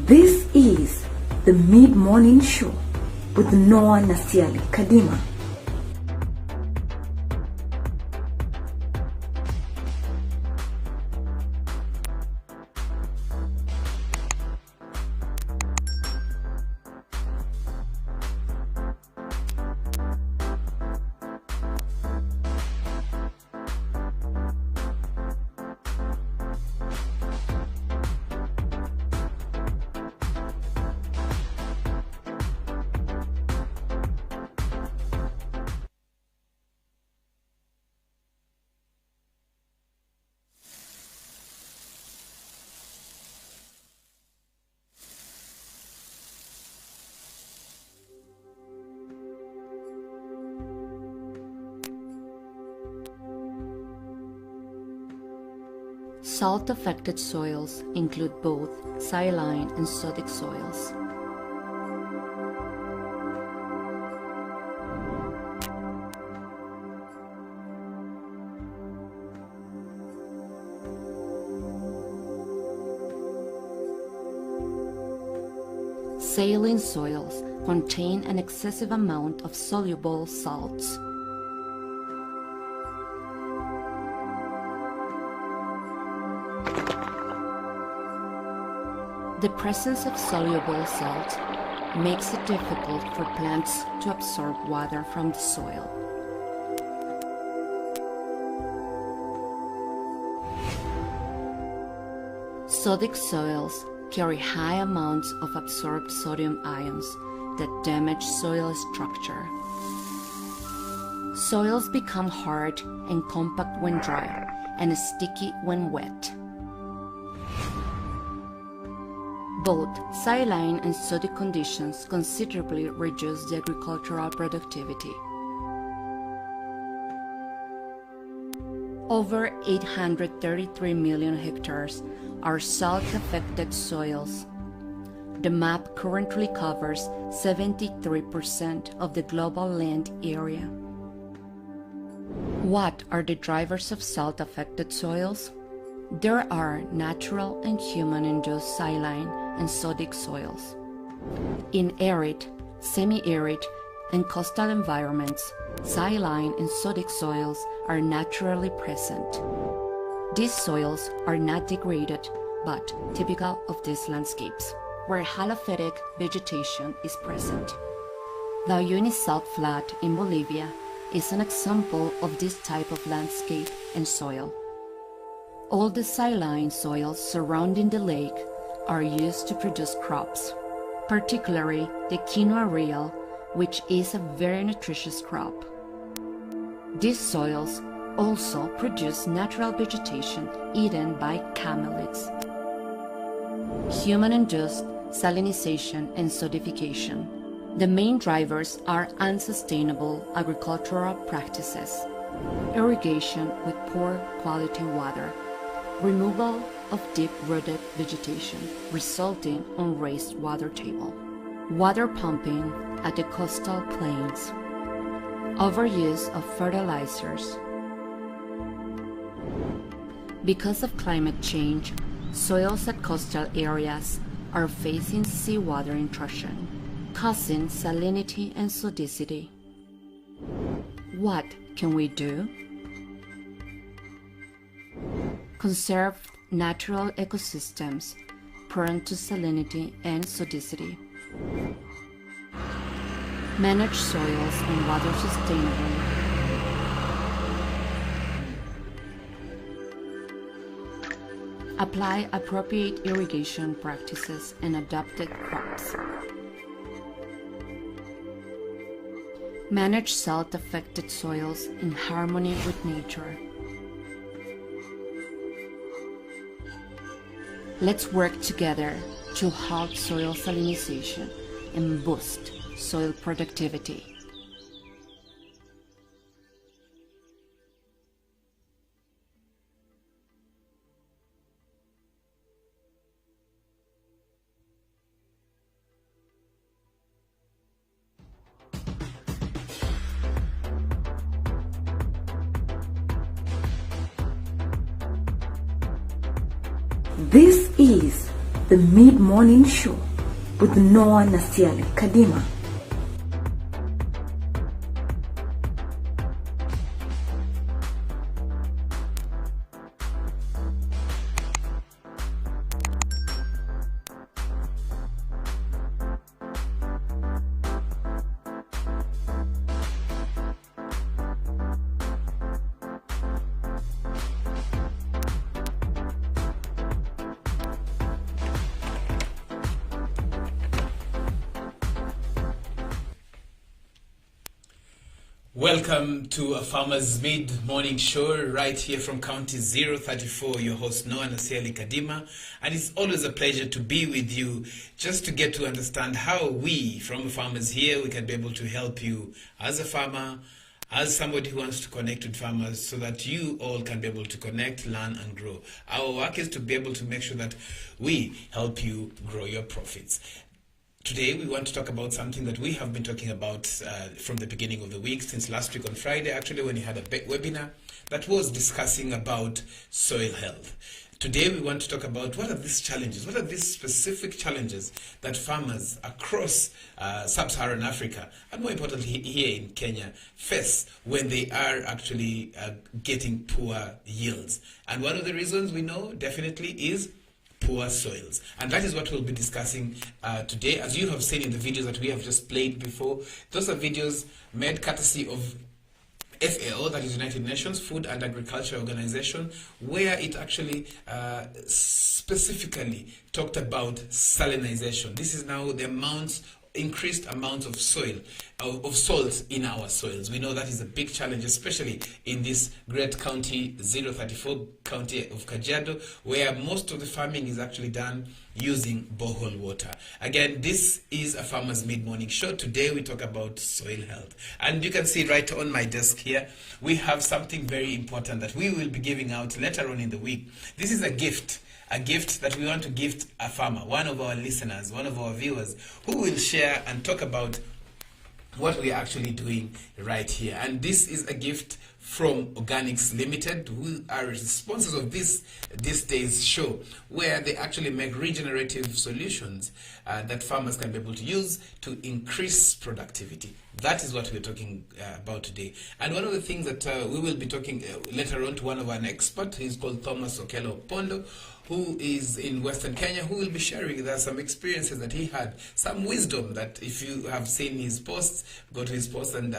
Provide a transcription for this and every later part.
This is the Mid-Morning Show with Noah Nasiali Kadima. Salt-affected soils include both saline and sodic soils. Saline soils contain an excessive amount of soluble salts. The presence of soluble salt makes it difficult for plants to absorb water from the soil. Sodic soils carry high amounts of absorbed sodium ions that damage soil structure. Soils become hard and compact when dry and sticky when wet. Both saline and sodic conditions considerably reduce the agricultural productivity. Over 833 million hectares are salt-affected soils. The map currently covers 73% of the global land area. What are the drivers of salt-affected soils? There are natural and human-induced saline and sodic soils. In arid, semi-arid, and coastal environments, saline and sodic soils are naturally present. These soils are not degraded, but typical of these landscapes, where halophytic vegetation is present. The Uyuni Salt Flat in Bolivia is an example of this type of landscape and soil. All the saline soils surrounding the lake are used to produce crops, particularly the quinoa reel, which is a very nutritious crop. These soils also produce natural vegetation eaten by camelids. Human-induced salinization and sodification. The main drivers are unsustainable agricultural practices, irrigation with poor quality water, removal of deep-rooted vegetation resulting on raised water table, water pumping at the coastal plains, overuse of fertilizers. Because of climate change, soils at coastal areas are facing seawater intrusion, causing salinity and sodicity. What can we do? Conserve natural ecosystems prone to salinity and sodicity. Manage soils and water sustainably. Apply appropriate irrigation practices and adapted crops. Manage salt-affected soils in harmony with nature. Let's work together to halt soil salinization and boost soil productivity. This is the mid-morning show with Noah Nasiali. Kadima. Welcome to a Farmer's Mid-Morning Show right here from County 034, your host Noah Nasiali Kadima, and it's always a pleasure to be with you just to get to understand how we from farmers here, we can be able to help you as a farmer, as somebody who wants to connect with farmers so that you all can be able to connect, learn and grow. Our work is to be able to make sure that we help you grow your profits. Today, we want to talk about something that we have been talking about from the beginning of the week, since last week on Friday, actually, when we had a webinar that was discussing about soil health. Today, we want to talk about what are these challenges, what are these specific challenges that farmers across sub-Saharan Africa, and more importantly here in Kenya, face when they are actually getting poor yields. And one of the reasons we know definitely is poor soils, and that is what we'll be discussing today. As you have seen in the videos that we have just played before, those are videos made courtesy of FAO, that is United Nations Food and Agriculture Organization, where it actually specifically talked about salinization. This is now the increased amounts of soil, of salt in our soils. We know that is a big challenge, especially in this great county 034, county of Kajiado, where most of the farming is actually done using borehole water. Again, this is a Farmer's Mid-Morning Show. Today we talk about soil health. And you can see right on my desk here, we have something very important that we will be giving out later on in the week. This is a gift that we want to gift a farmer, one of our listeners, one of our viewers, who will share and talk about what we are actually doing right here. And this is a gift from Organics Limited, who are sponsors of this day's show, where they actually make regenerative solutions that farmers can be able to use to increase productivity. That is what we're talking about today. And one of the things that we will be talking later on to one of our experts, he's called Thomas Opponda, who is in Western Kenya, who will be sharing with us some experiences that he had, some wisdom that if you have seen his posts, go to his posts and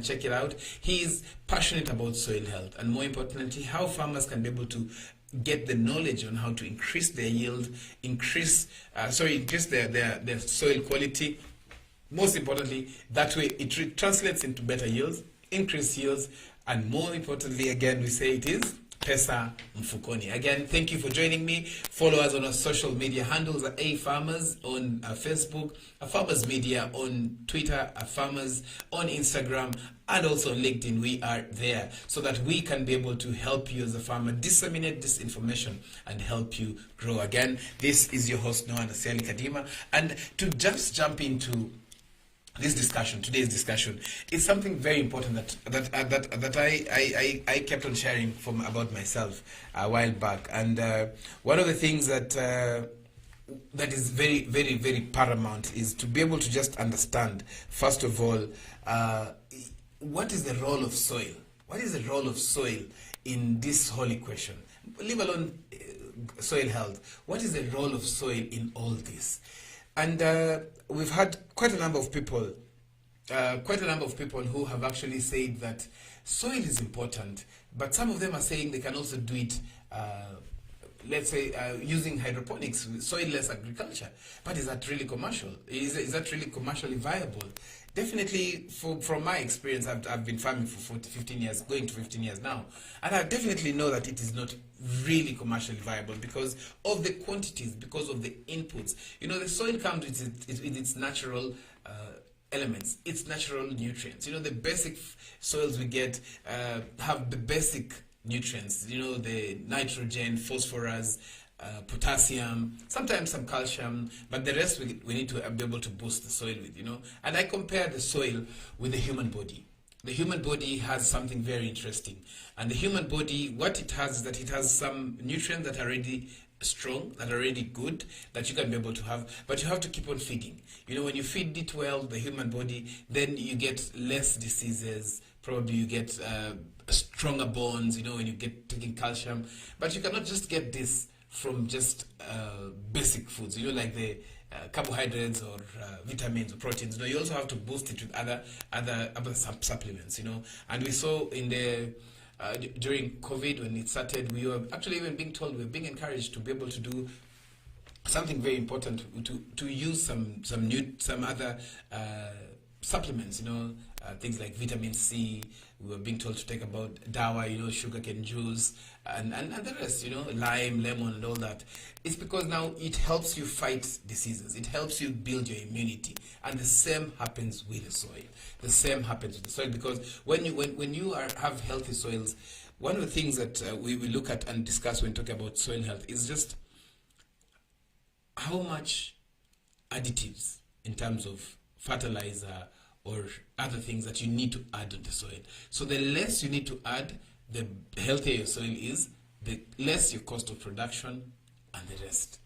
check it out. He is passionate about soil health, and more importantly, how farmers can be able to get the knowledge on how to increase their yield, increase their soil quality. Most importantly, that way it translates into better yields, increased yields, and more importantly, again, we say it is Pesa Mfukoni. Again, thank you for joining me. Follow us on our social media handles at A-Farmers on Facebook, A-Farmers Media on Twitter, A-Farmers on Instagram, and also on LinkedIn. We are there so that we can be able to help you as a farmer disseminate this information and help you grow. Again, this is your host, Noah Nasiali Kadima. And to just jump into this discussion, today's discussion, is something very important that I kept on sharing from about myself a while back. And one of the things that is very, very, very paramount is to be able to just understand, first of all, what is the role of soil? What is the role of soil in this whole equation? Leave alone soil health. What is the role of soil in all this? And we've had quite a number of people who have actually said that soil is important, but some of them are saying they can also do it, let's say, using hydroponics, soil-less agriculture. But is that really commercial? Is that really commercially viable? Definitely, from my experience, I've been farming for 15 years, going to 15 years now, and I definitely know that it is not really commercially viable because of the quantities, because of the inputs. You know, the soil comes with its natural elements, its natural nutrients. You know, the basic soils we get have the basic nutrients, you know, the nitrogen, phosphorus, potassium, sometimes some calcium, but the rest we need to be able to boost the soil with, you know. And I compare the soil with the human body. The human body has something very interesting. And the human body, what it has is that it has some nutrients that are already strong, that are already good, that you can be able to have, but you have to keep on feeding. When you feed it well, the human body, then you get less diseases, probably you get stronger bones, when you get taking calcium. But you cannot just get this from just basic foods, like the carbohydrates or vitamins or proteins. You also have to boost it with other supplements, And we saw in the during COVID, when it started, we were actually even being told, we were being encouraged to be able to do something very important, to use some other supplements, things like vitamin C. We were being told to take about dawa, sugarcane juice, and the rest, lime, lemon, and all that. It's because now it helps you fight diseases. It helps you build your immunity, and the same happens with the soil. The same happens with the soil, because when you have healthy soils, one of the things that we look at and discuss when talking about soil health is just how much additives in terms of fertilizer or other things that you need to add to the soil. So the less you need to add, the healthier your soil is, the less your cost of production, and the rest.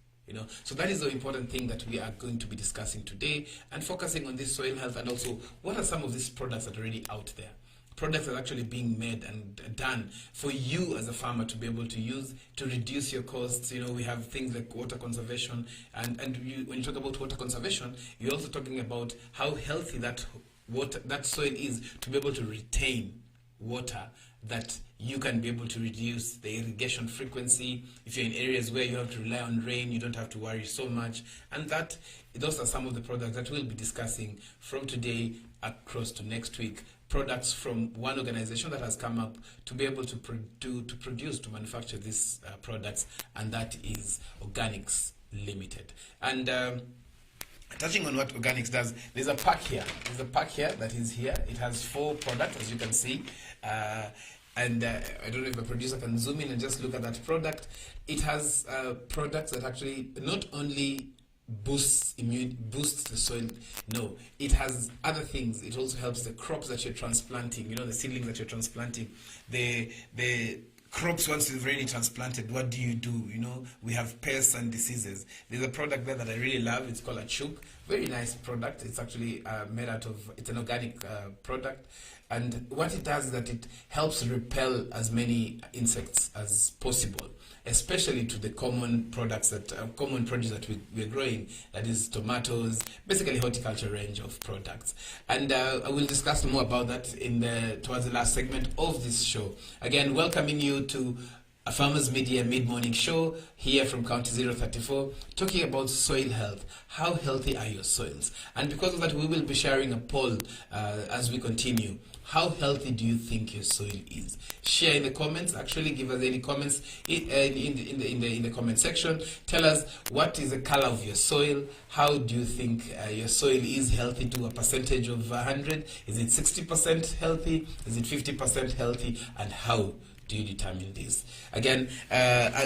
So that is the important thing that we are going to be discussing today, and focusing on this soil health, and also what are some of these products that are already out there. Products that are actually being made and done for you as a farmer to be able to use to reduce your costs. We have things like water conservation, and when you talk about water conservation, you're also talking about how healthy that soil is to be able to retain water, that you can be able to reduce the irrigation frequency. If you're in areas where you have to rely on rain, you don't have to worry so much. And those are some of the products that we'll be discussing from today across to next week. Products from one organization that has come up to be able to manufacture these products, and that is Organics Limited. And touching on what Organics does, there's a pack here. There's a pack here that is here. It has 4 products, as you can see. And I don't know if a producer can zoom in and just look at that product. It has products that actually not only boosts the soil. No, it has other things. It also helps the crops that you're transplanting, the seedlings that you're transplanting. The crops, once you've already transplanted, what do? We have pests and diseases. There's a product there that I really love. It's called a chook. Very nice product. It's actually made out of, it's an organic product. And what it does is that it helps repel as many insects as possible, especially to the common produce that we're growing, that is tomatoes, basically horticulture range of products. And I will discuss more about that towards the last segment of this show. Again, welcoming you to a Farmers Media mid-morning show here from County 034, talking about soil health. How healthy are your soils? And because of that, we will be sharing a poll as we continue. How healthy do you think your soil is? Share in the comments. Actually, give us any comments in the comment section. Tell us what is the color of your soil. How do you think your soil is healthy to a percentage of 100? Is it 60% healthy? Is it 50% healthy? And how do you determine this? Again,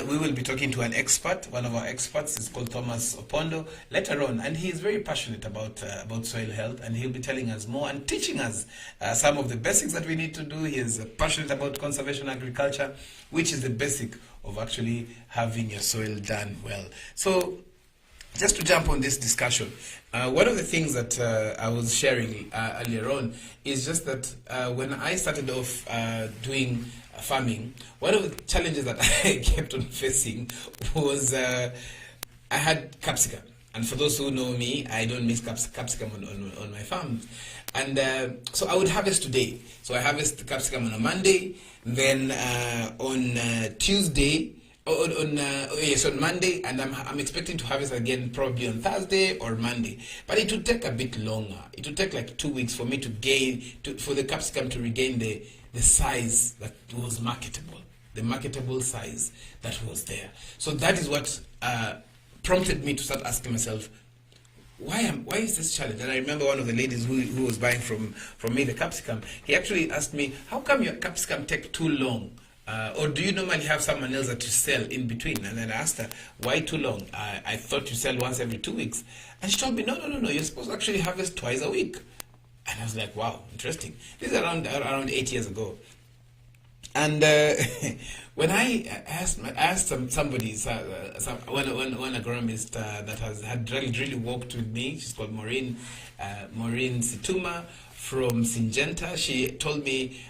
we will be talking to an expert. One of our experts is called Thomas Opponda later on, and he is very passionate about soil health, and he'll be telling us more and teaching us some of the basics that we need to do. He is passionate about conservation agriculture, which is the basic of actually having your soil done well. So, just to jump on this discussion, one of the things that I was sharing earlier on is just that when I started off doing farming, one of the challenges that I kept on facing was I had capsicum. And for those who know me, I don't miss capsicum on my farms. And so I would harvest today. So I harvest the capsicum on a Monday, then on Tuesday, on Monday, and I'm expecting to harvest again probably on Thursday or Monday. But it would take a bit longer. It would take like 2 weeks for me for the capsicum to regain the size that was marketable, the marketable size that was there. So that is what prompted me to start asking myself, why is this challenge? And I remember one of the ladies who was buying from me the capsicum, he actually asked me, how come your capsicum take too long? Or do you normally have someone else that you sell in between? And then I asked her, why too long? I thought you sell once every 2 weeks. And she told me, no, you're supposed to actually harvest twice a week. And I was like, wow, interesting. This is around 8 years ago. And When I asked somebody, one agronomist that had really worked with me, she's called Maureen Situma from Syngenta. She told me,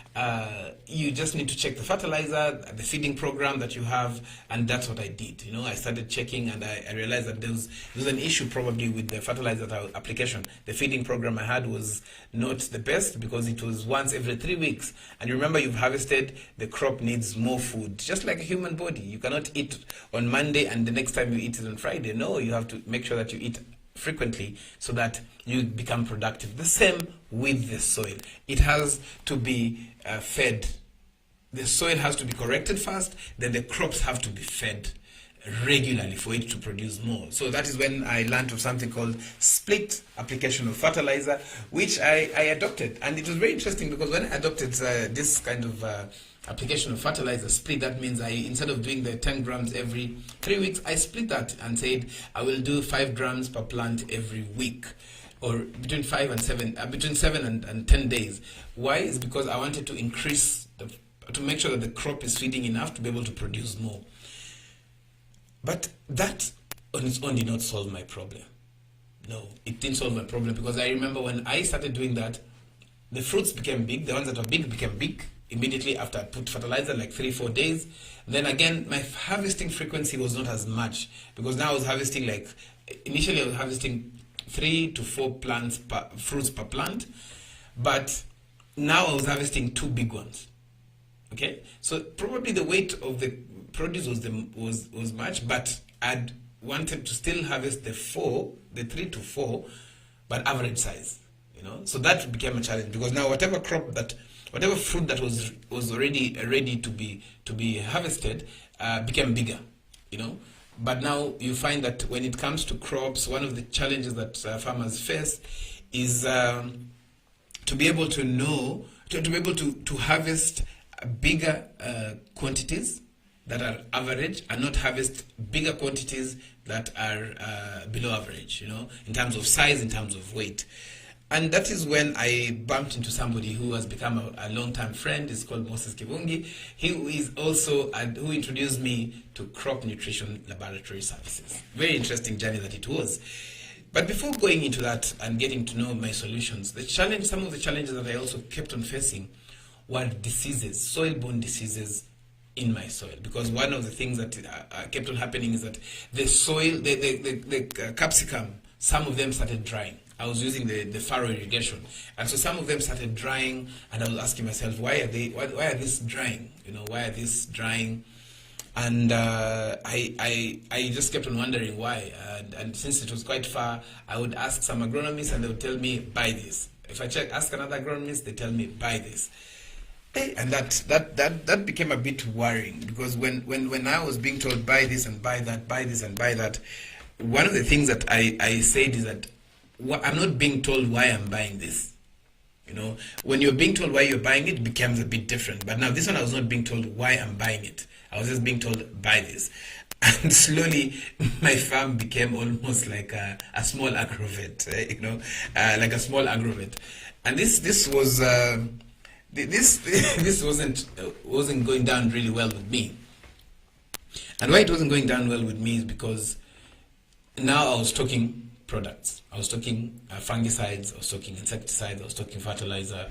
you just need to check the fertilizer, the feeding program that you have, and that's what I did. I started checking, and I realized that there was an issue probably with the fertilizer application. The feeding program I had was not the best because it was once every 3 weeks. And you remember, you've harvested, the crop needs more food, just like a human body. You cannot eat on Monday and the next time you eat it on Friday. No, you have to make sure that you eat frequently so that you become productive. The same with the soil. It has to be fed. The soil has to be corrected first, then the crops have to be fed regularly for it to produce more. So that is when I learned of something called split application of fertilizer, which I adopted. And it was very interesting because when I adopted this kind of application of fertilizer split, that means instead of doing the 10 grams every 3 weeks, I split that and said I will do 5 grams per plant every week, or between 7 and 10 days. Why? Is because I wanted to increase to make sure that the crop is feeding enough to be able to produce more. But that on its own did not solve my problem. No, it didn't solve my problem, because I remember when I started doing that, the fruits became big. The ones that were big became big immediately after I put fertilizer, like 3-4 days. Then again, my harvesting frequency was not as much, because now I was harvesting initially I was harvesting 3 to 4 fruits per plant, but now I was harvesting 2 big ones. Okay, so probably the weight of the produce was much, but I'd wanted to still harvest the 3 to 4, but average size. So that became a challenge, because now whatever fruit that was already ready to be harvested became bigger. But now you find that when it comes to crops, one of the challenges that farmers face is to be able to be able to harvest bigger quantities that are average, and not harvest bigger quantities that are below average, in terms of size, in terms of weight. And that is when I bumped into somebody who has become a long-time friend. He's called Moses Kivungi. He is also who introduced me to crop nutrition laboratory services. Very interesting journey that it was. But before going into that and getting to know my solutions, some of the challenges that I also kept on facing were diseases, soil-borne diseases in my soil. Because one of the things that kept on happening is that the soil, the capsicum, some of them started drying. I was using the furrow irrigation, and so some of them started drying, and I was asking myself, why are these drying? Why are these drying? And I just kept on wondering why. And since it was quite far, I would ask some agronomists, and they would tell me, buy this. If I ask another agronomist, they tell me, buy this. And that became a bit worrying, because when I was being told, buy this and buy that, buy this and buy that, one of the things that I said is that I'm not being told why I'm buying this. When you're being told why you're buying it becomes a bit different. But now this one, I was not being told why I'm buying it. I was just being told, buy this. And slowly my farm became almost like a small agrovet, like a small agrovet. And this was this wasn't going down really well with me. And why it wasn't going down well with me is because now I was talking products. I was talking fungicides, I was talking insecticides, I was talking fertilizer,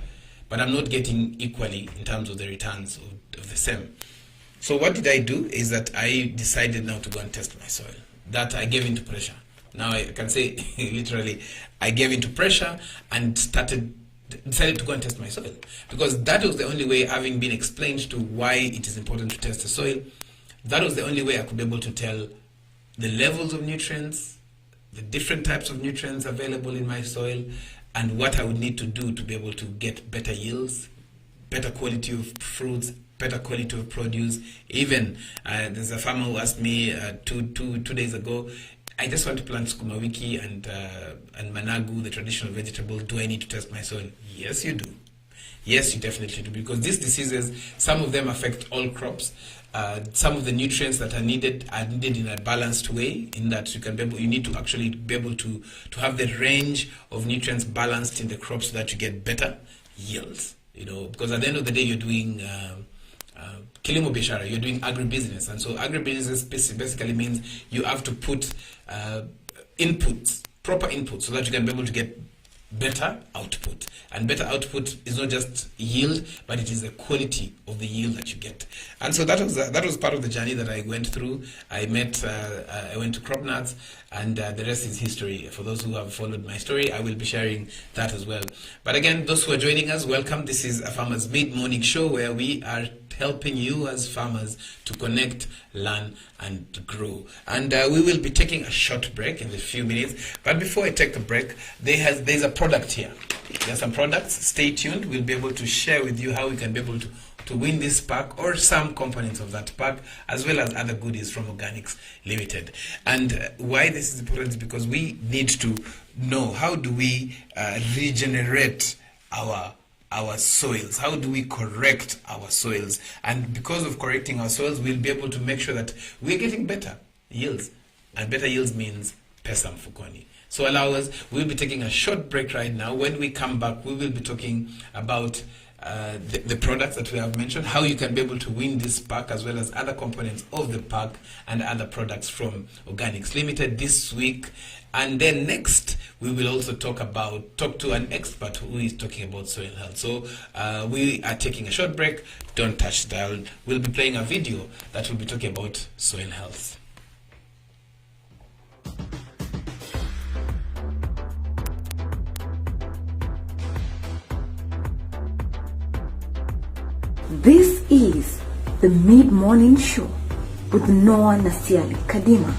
but I'm not getting equally in terms of the returns of the same. So what did I do is that I decided now to go and test my soil. That I gave into pressure. Now I can say literally, I gave into pressure and decided to go and test my soil, because that was the only way, having been explained to why it is important to test the soil, that was the only way I could be able to tell the levels of nutrients, the different types of nutrients available in my soil, and what I would need to do to be able to get better yields, better quality of fruits, better quality of produce. Even there's a farmer who asked me 2 days ago, I just want to plant sukuma wiki and managu, the traditional vegetable. Do I need to test my soil? Yes, you do. Yes, you definitely do, because these diseases, some of them affect all crops. Some of the nutrients that are needed in a balanced way, in that you need to actually be able to have the range of nutrients balanced in the crop so that you get better yields. Because at the end of the day, you're doing kilimo biashara, you're doing agribusiness, and so agribusiness basically means you have to put inputs, proper inputs, so that you can be able to get better output. And better output is not just yield, but it is the quality of the yield that you get. And so that was part of the journey that I went through. I went to crop nuts, and the rest is history. For those who have followed my story, I will be sharing that as well. But again, those who are joining us, welcome. This is a Farmers Mid-Morning Show, where we are helping you as farmers to connect, learn, and to grow. And we will be taking a short break in a few minutes. But before I take the break, there's a product here. There's some products. Stay tuned. We'll be able to share with you how we can be able to win this pack or some components of that pack, as well as other goodies from Organics Limited. And why this is important is because we need to know, how do we regenerate our soils? How do we correct our soils? And because of correcting our soils, we'll be able to make sure that we're getting better yields. And better yields means pesa mfukoni. So allow us, we'll be taking a short break right now. When we come back, we will be talking about the products that we have mentioned, how you can be able to win this pack, as well as other components of the pack and other products from Organics Limited this week. And then next, we will also talk to an expert who is talking about soil health. So we are taking a short break. Don't touch the dial. We'll be playing a video that will be talking about soil health. This is the Mid-Morning Show with Noah Nasiali Kadima.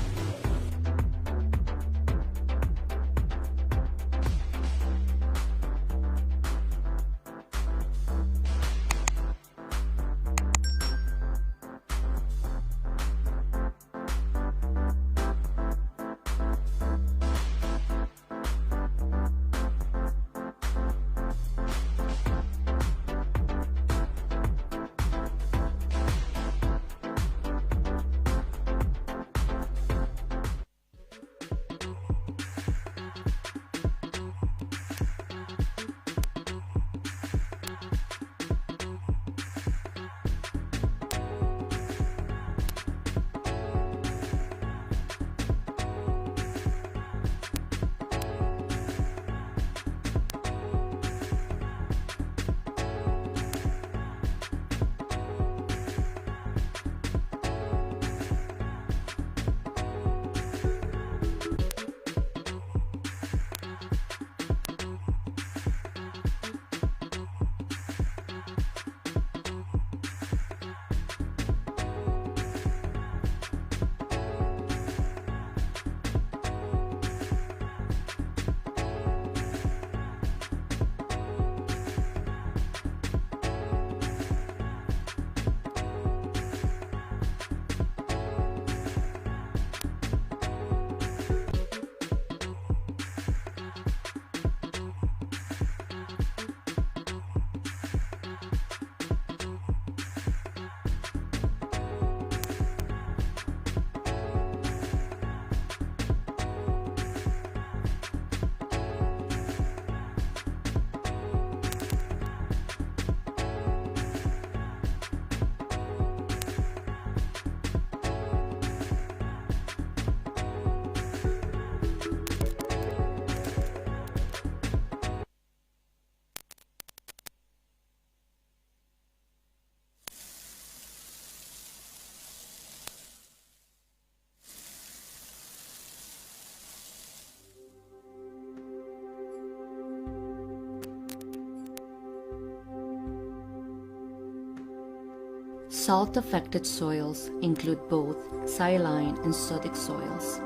Salt-affected soils include both saline and sodic soils.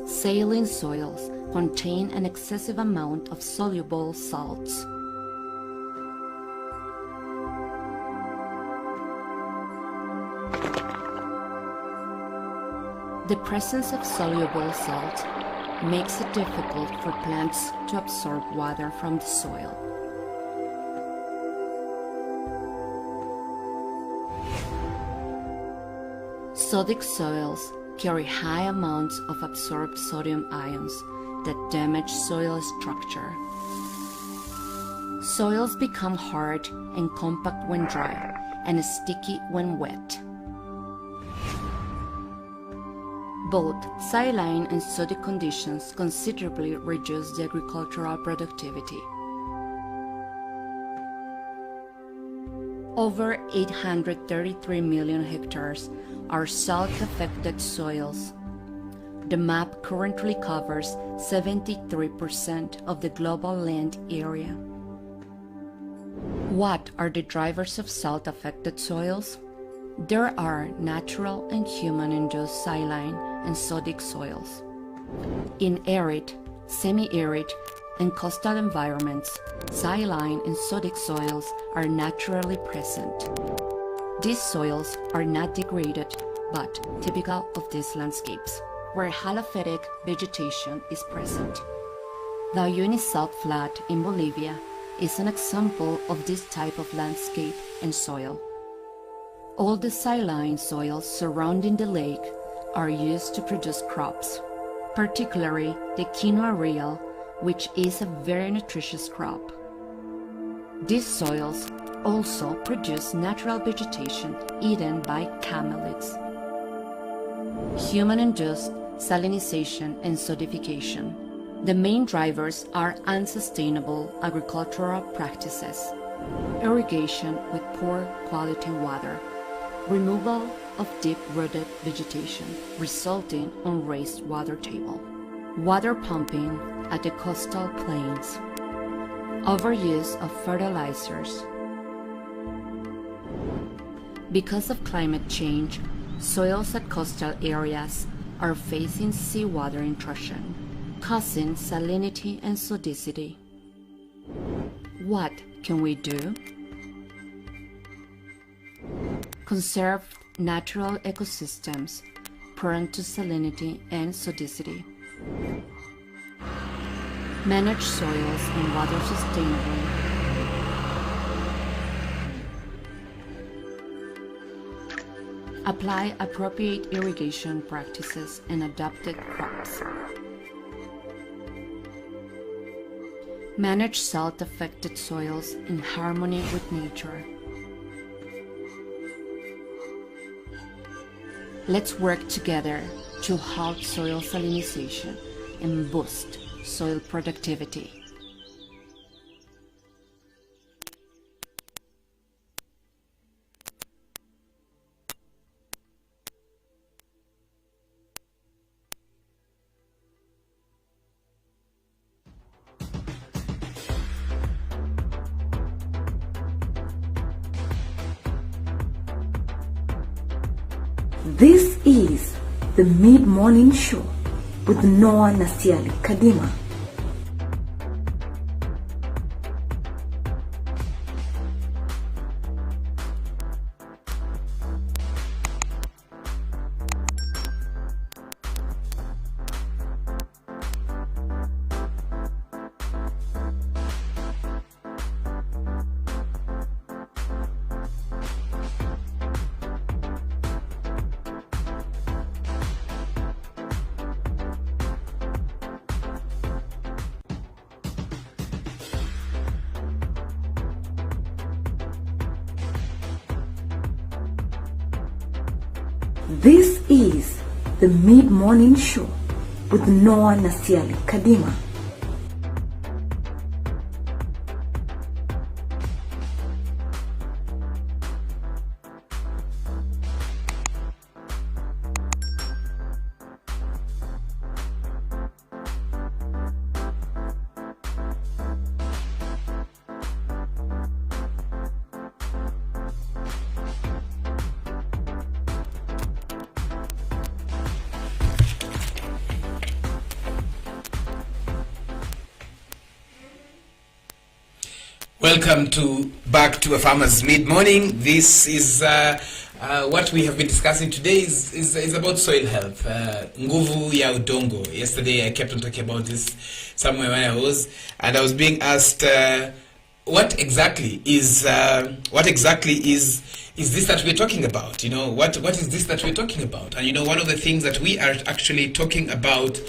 Saline soils contain an excessive amount of soluble salts. The presence of soluble salt makes it difficult for plants to absorb water from the soil. Sodic soils carry high amounts of absorbed sodium ions that damage soil structure. Soils become hard and compact when dry and sticky when wet. Both saline and sodic conditions considerably reduce the agricultural productivity. Over 833 million hectares are salt-affected soils. The map currently covers 73% of the global land area. What are the drivers of salt-affected soils? There are natural and human-induced saline and sodic soils. In arid, semi-arid, and coastal environments, saline and sodic soils are naturally present. These soils are not degraded, but typical of these landscapes, where halophytic vegetation is present. The Uyuni Salt Flat in Bolivia is an example of this type of landscape and soil. All the saline soils surrounding the lake are used to produce crops, particularly the quinoa reel, which is a very nutritious crop. These soils also produce natural vegetation eaten by camelids. Human-induced salinization and sodification. The main drivers are unsustainable agricultural practices, irrigation with poor quality water, removal of deep-rooted vegetation resulting on raised water table, water pumping at the coastal plains, overuse of fertilizers. Because of climate change, soils at coastal areas are facing seawater intrusion, causing salinity and sodicity. What can we do? Conserve natural ecosystems prone to salinity and sodicity. Manage soils and water sustainably. Apply appropriate irrigation practices and adapted crops. Manage salt-affected soils in harmony with nature. Let's work together to halt soil salinization and boost soil productivity. This is the Mid-Morning Show with Noah Nasiali Kadima. This is the Mid-Morning Show with Noah Nasiali Kadima. Welcome back to a Farmer's Mid-Morning. This is what we have been discussing today is about soil health. Nguvu ya udongo. Yesterday I kept on talking about this somewhere when I was being asked what exactly is is this that we're talking about? What is this that we're talking about? And one of the things that we are actually talking about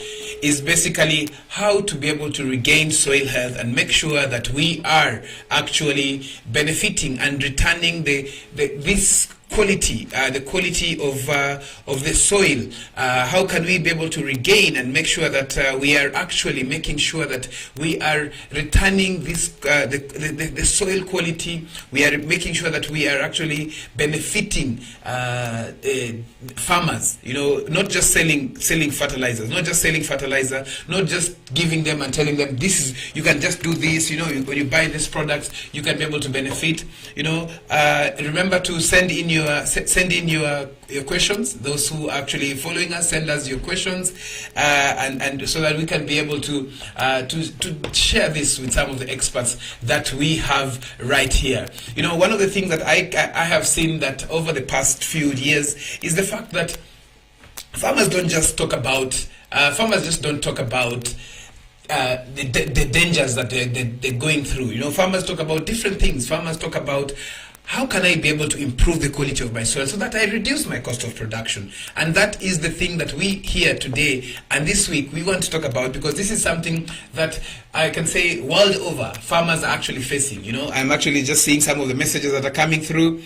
is basically how to be able to regain soil health and make sure that we are actually benefiting and returning this quality, the quality of the soil. How can we be able to regain and make sure that we are actually making sure that we are returning this the soil quality? We are making sure that we are actually benefiting farmers. Not just selling fertilizers, not just giving them and telling them you can just do this. When you buy these products, you can be able to benefit. Remember to send in your questions. Those who are actually following us, send us your questions, and so that we can be able to share this with some of the experts that we have right here. One of the things that I have seen that over the past few years is the fact that farmers just don't talk about the dangers that they're going through. Farmers talk about different things. Farmers talk about, how can I be able to improve the quality of my soil so that I reduce my cost of production? And that is the thing that we here today and this week we want to talk about, because this is something that I can say world over farmers are actually facing. I'm actually just seeing some of the messages that are coming through.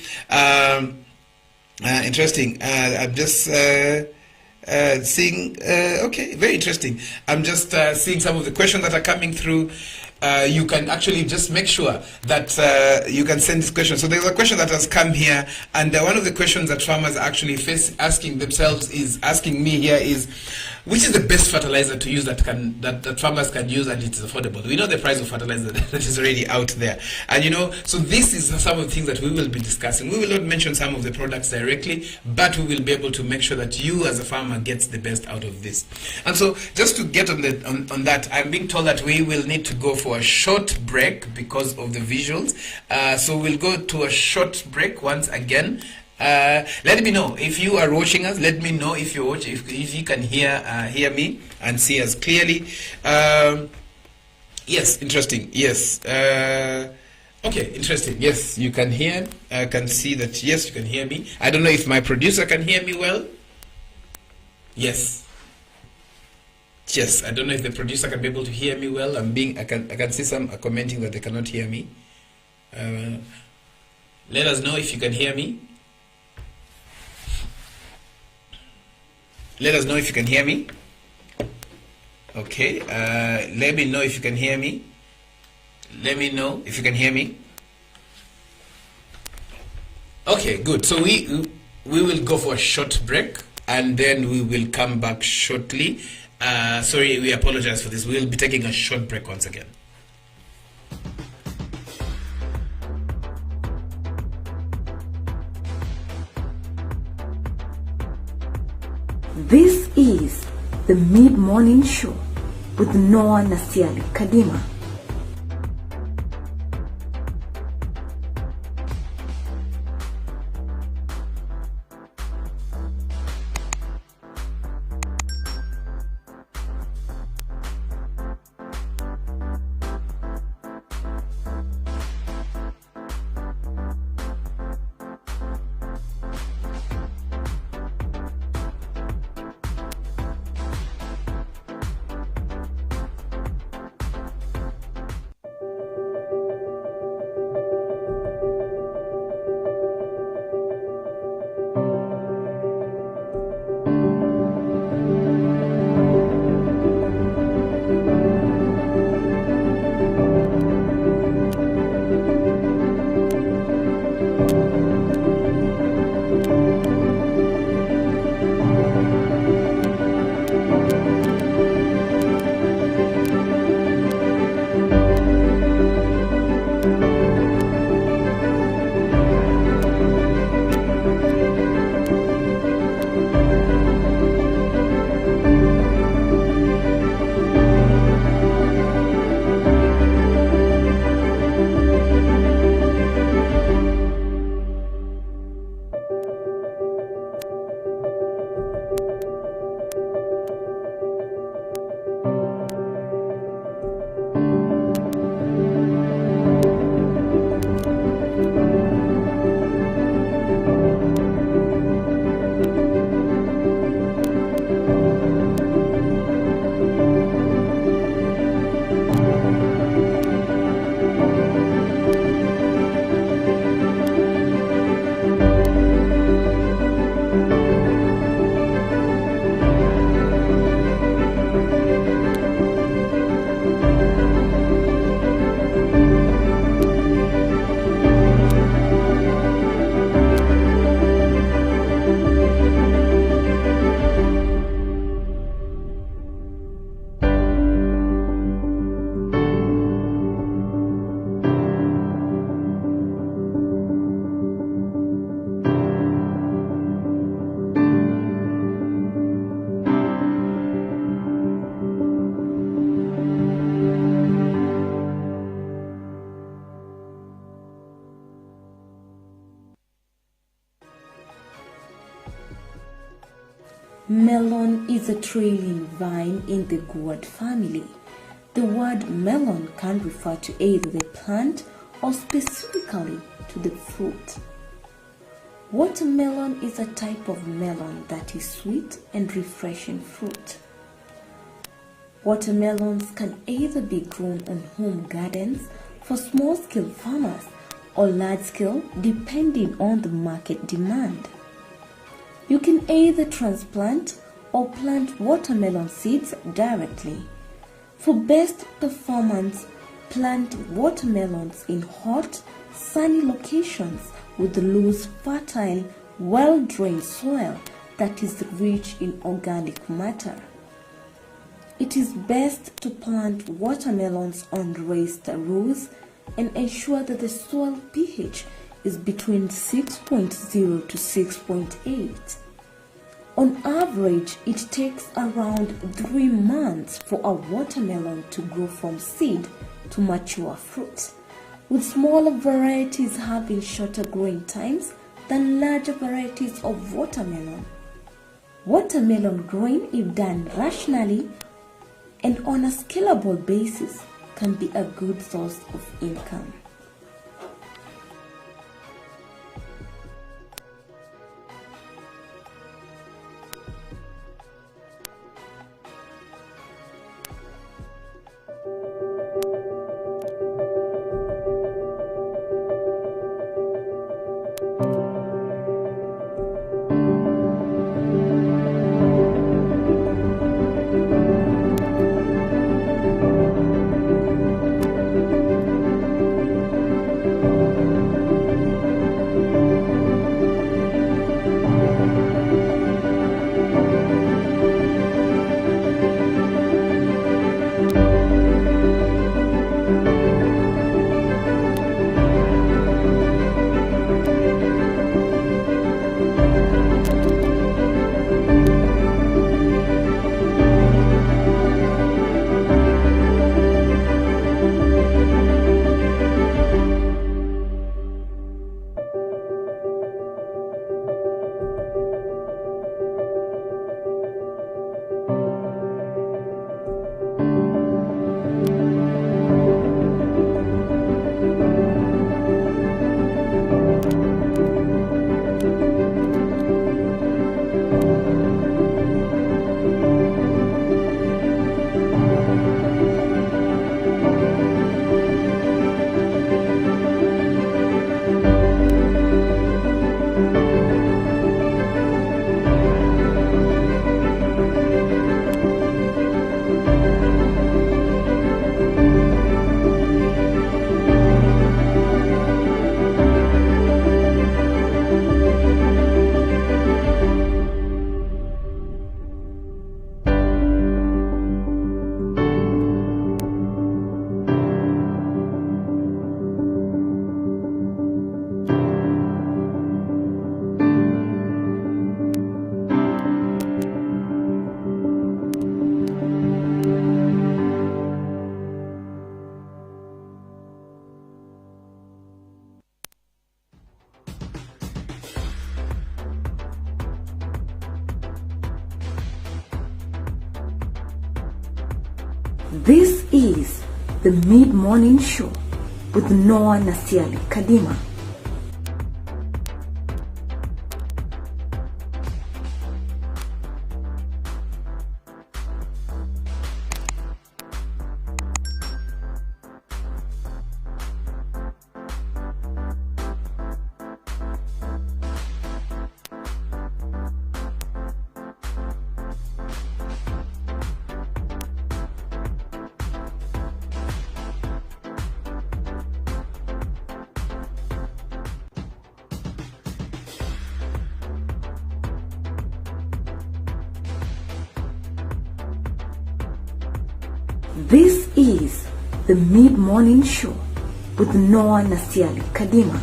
Interesting. I'm just seeing, okay, very interesting. I'm just seeing some of the questions that are coming through. You can actually just make sure that you can send this question. So there's a question that has come here, and one of the questions that farmers actually asking me here is, which is the best fertilizer to use that farmers can use and it's affordable? We know the price of fertilizer that is already out there, and so this is some of the things that we will be discussing. We will not mention some of the products directly, but we will be able to make sure that you as a farmer gets the best out of this. And so just to get on that, I'm being told that we will need to go for a short break because of the visuals. So we'll go to a short break once again. Let me know if you are watching us. Let me know if you watch, if you can hear me and see us clearly. Yes, interesting. Yes. Okay, interesting. Yes, you can hear. I can see that. Yes, you can hear me. I don't know if my producer can hear me well. Yes. Yes, I don't know if the producer can be able to hear me well. I can see some are commenting that they cannot hear me. Let us know if you can hear me. Let us know if you can hear me. Okay. Let me know if you can hear me. Let me know if you can hear me. Okay, good. So we will go for a short break and then we will come back shortly. Sorry, we apologize for this. We'll be taking a short break once again. This is the Mid-Morning Show with Noah Nasiali Kadima. Melon is a trailing vine in the gourd family. The word melon can refer to either the plant or specifically to the fruit. Watermelon is a type of melon that is sweet and refreshing fruit. Watermelons can either be grown on home gardens for small-scale farmers or large-scale depending on the market demand. You can either transplant or plant watermelon seeds directly. For best performance, plant watermelons in hot, sunny locations with loose, fertile, well-drained soil that is rich in organic matter. It is best to plant watermelons on raised rows and ensure that the soil pH is between 6.0 to 6.8. On average, it takes around 3 months for a watermelon to grow from seed to mature fruit, with smaller varieties having shorter growing times than larger varieties of watermelon. Watermelon growing, if done rationally and on a scalable basis, can be a good source of income. This is the Mid-Morning Show with Noah Nasiali Kadima. This is the Mid-Morning Show with Noah Nasiali Kadima.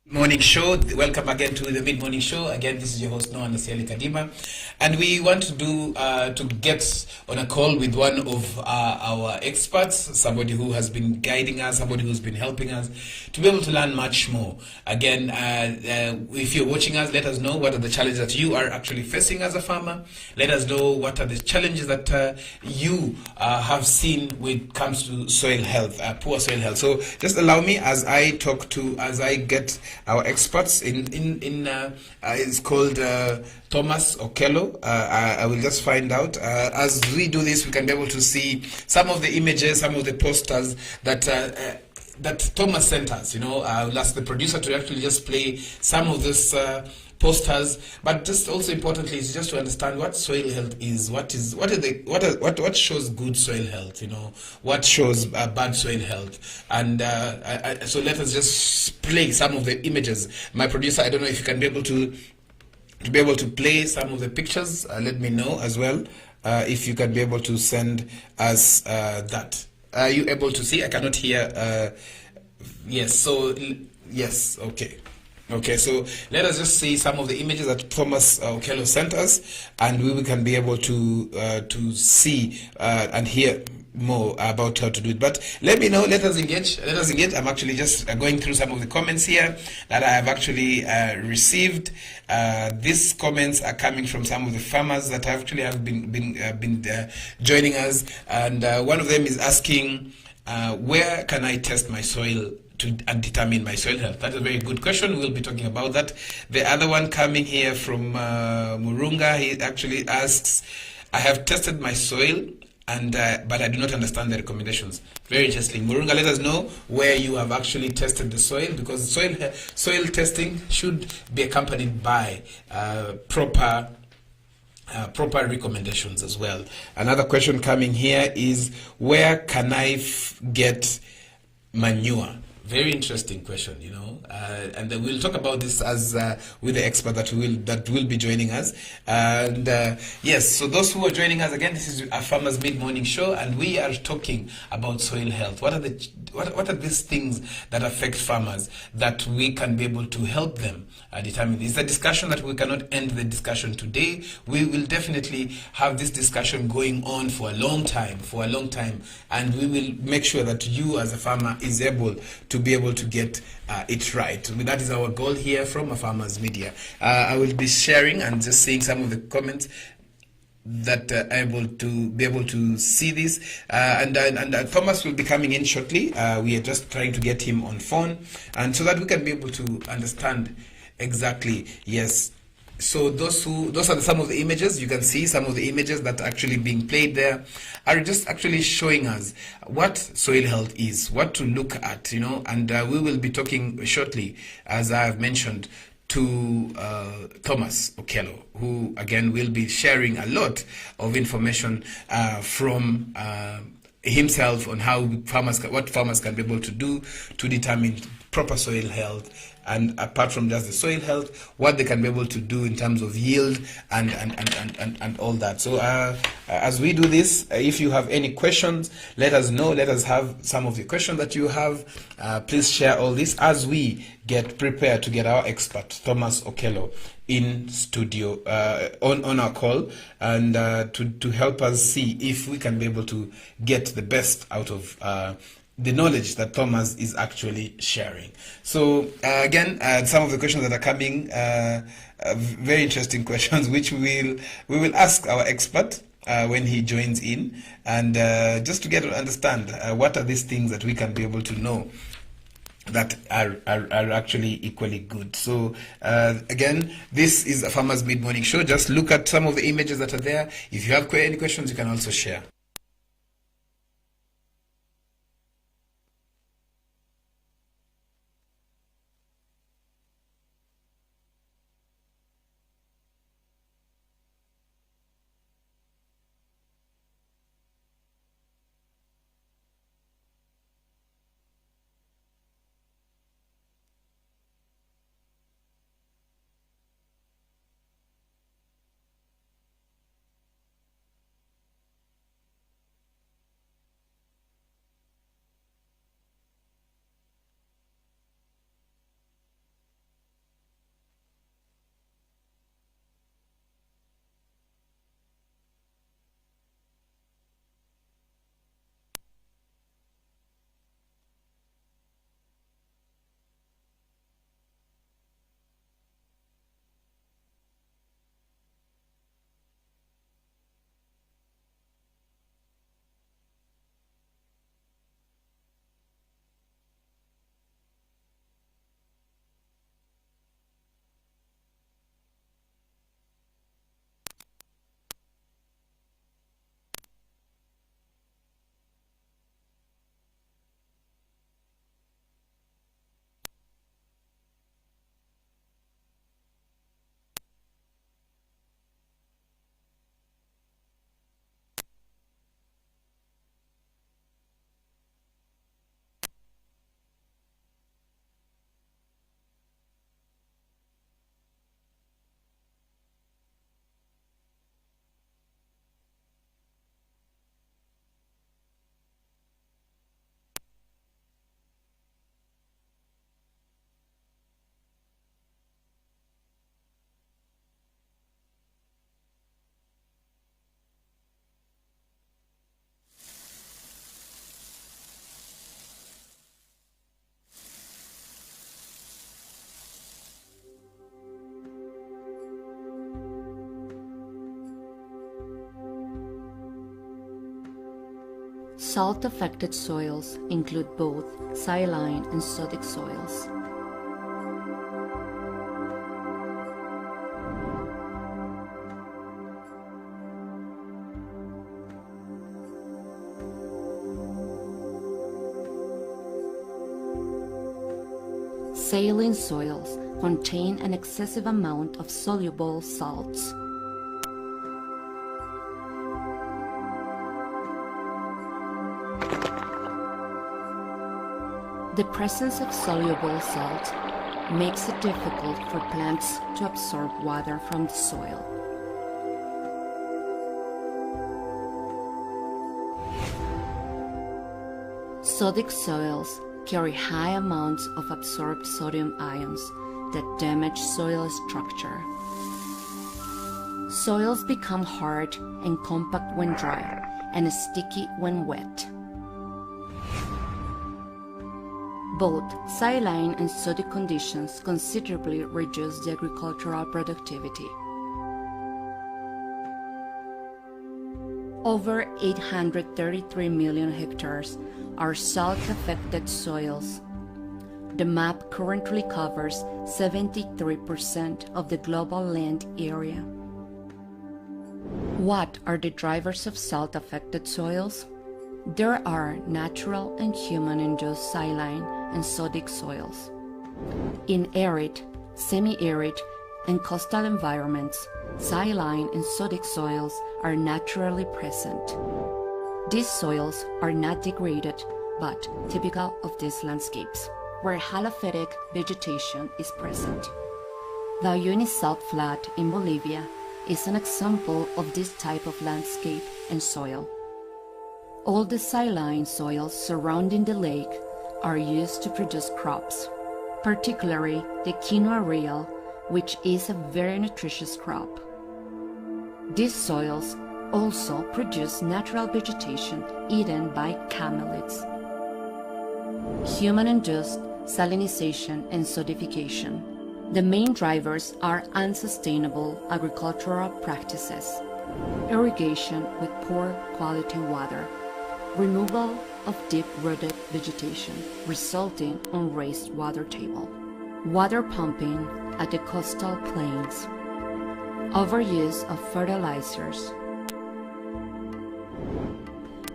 Morning show. Welcome again to the mid morning show. Again, this is your host Noah Nasiali Kadima, and we want to do to get on a call with one of our experts, somebody who has been guiding us, somebody who's been helping us to be able to learn much more. Again, if you're watching us, let us know what are the challenges that you are actually facing as a farmer. Let us know what are the challenges that you have seen when it comes to soil health, poor soil health. So just allow me as I get our experts it's called Thomas Okello. I will just find out as we do this. We can be able to see some of the images, some of the posters that Thomas sent us. I'll ask the producer to actually just play some of this posters, but just also importantly is just to understand what soil health is. What shows good soil health? What shows bad soil health? And so let us just play some of the images. My producer, I don't know if you can be able to play some of the pictures. Let me know as well if you can be able to send us that. Are you able to see? I cannot hear. Yes. So yes. Okay, so let us just see some of the images that Thomas Okello sent us, and we can be able to see and hear more about how to do it. But let me know. Let us engage. I'm actually just going through some of the comments here that I have actually received. These comments are coming from some of the farmers that actually have been joining us, and one of them is asking, where can I test my soil and determine my soil health? That's a very good question. We'll be talking about that. The other one coming here from Murunga, he actually asks, I have tested my soil, and but I do not understand the recommendations. Very interesting. Murunga, let us know where you have actually tested the soil, because soil testing should be accompanied by proper recommendations as well. Another question coming here is, where can I get manure? Very interesting question, and then we'll talk about this as with the expert that will be joining us. And yes, so those who are joining us again, this is a Farmers Mid Morning Show, and we are talking about soil health. What are these things that affect farmers that we can be able to help them determine? It's a discussion that we cannot end the discussion today. We will definitely have this discussion going on for a long time, and we will make sure that you as a farmer is able to be able to get it right. That is our goal here from a Farmers Media. I will be sharing and just seeing some of the comments that able to be able to see this, and Thomas will be coming in shortly. We are just trying to get him on phone, and so that we can be able to understand exactly. Yes. So those are some of the images. You can see some of the images that are actually being played there are just actually showing us what soil health is, what to look at, and we will be talking shortly, as I have mentioned, to Thomas Okello, who again will be sharing a lot of information from himself on what farmers can be able to do to determine proper soil health, and apart from just the soil health, what they can be able to do in terms of yield and all that. So as we do this, if you have any questions, let us know. Let us have some of the questions that you have. Please share all this as we get prepared to get our expert Thomas Okello in studio on our call, and to help us see if we can be able to get the best out of the knowledge that Thomas is actually sharing. So again, some of the questions that are coming, very interesting questions, which we will ask our expert when he joins in, and just to get to understand what are these things that we can be able to know that are actually equally good. So again, this is a Farmers Mid Morning Show. Just look at some of the images that are there. If you have any questions, you can also share. Salt-affected soils include both saline and sodic soils. Saline soils contain an excessive amount of soluble salts. The presence of soluble salt makes it difficult for plants to absorb water from the soil. Sodic soils carry high amounts of absorbed sodium ions that damage soil structure. Soils become hard and compact when dry and sticky when wet. Both saline and sodic conditions considerably reduce the agricultural productivity. Over 833 million hectares are salt-affected soils. The map currently covers 73% of the global land area. What are the drivers of salt-affected soils? There are natural and human-induced saline and sodic soils. In arid, semi-arid, and coastal environments, saline and sodic soils are naturally present. These soils are not degraded, but typical of these landscapes, where halophytic vegetation is present. The Uyuni Salt Flat in Bolivia is an example of this type of landscape and soil. All the saline soils surrounding the lake are used to produce crops, particularly the quinoa reel, which is a very nutritious crop. These soils also produce natural vegetation eaten by camelids. Human-induced salinization and sodification. The main drivers are unsustainable agricultural practices, irrigation with poor quality water, removal of deep-rooted vegetation resulting on raised water table, water pumping at the coastal plains, overuse of fertilizers.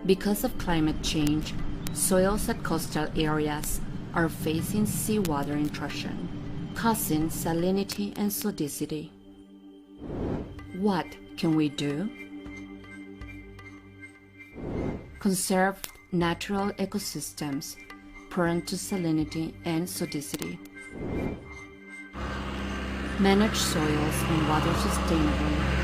Because of climate change, soils at coastal areas are facing seawater intrusion, causing salinity and sodicity. What can we do? Conserve natural ecosystems prone to salinity and sodicity. Manage soils and water sustainably.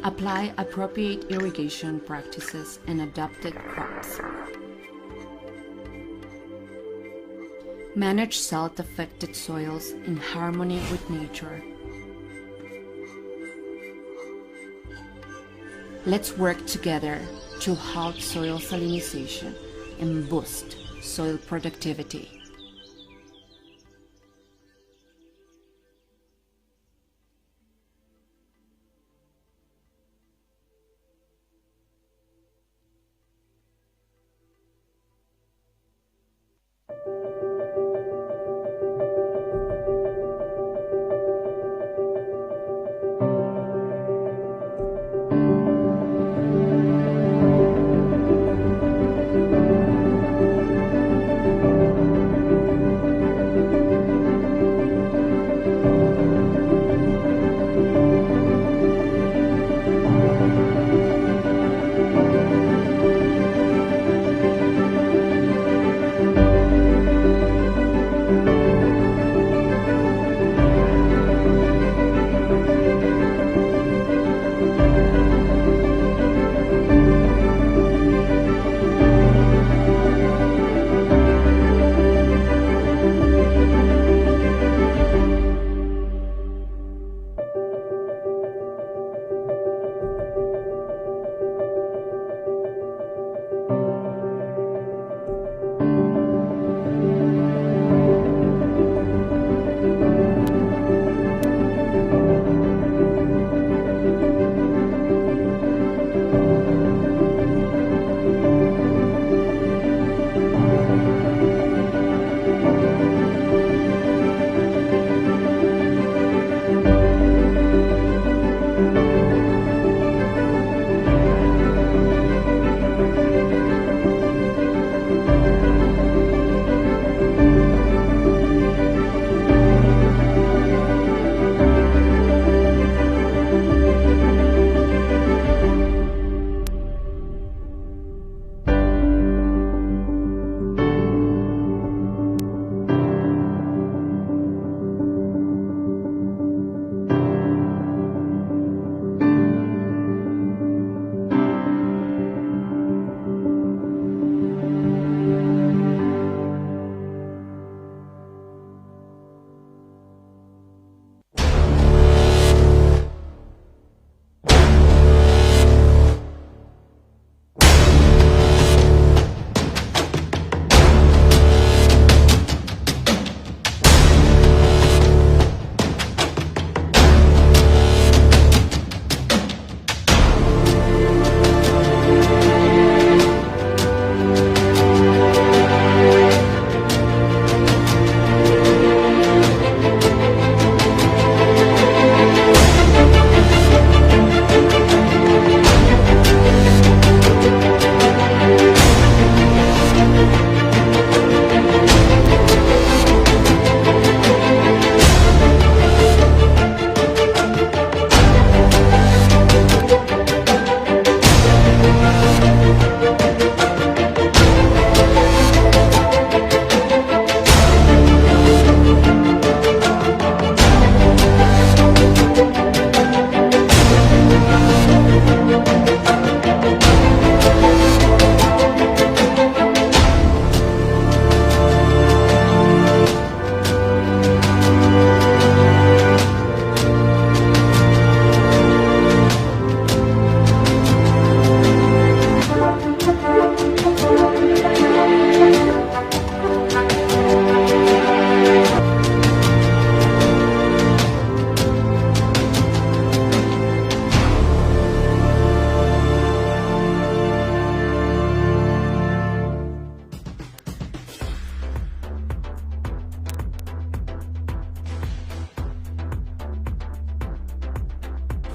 Apply appropriate irrigation practices and adapted crops. Manage salt-affected soils in harmony with nature. Let's work together to halt soil salinization and boost soil productivity.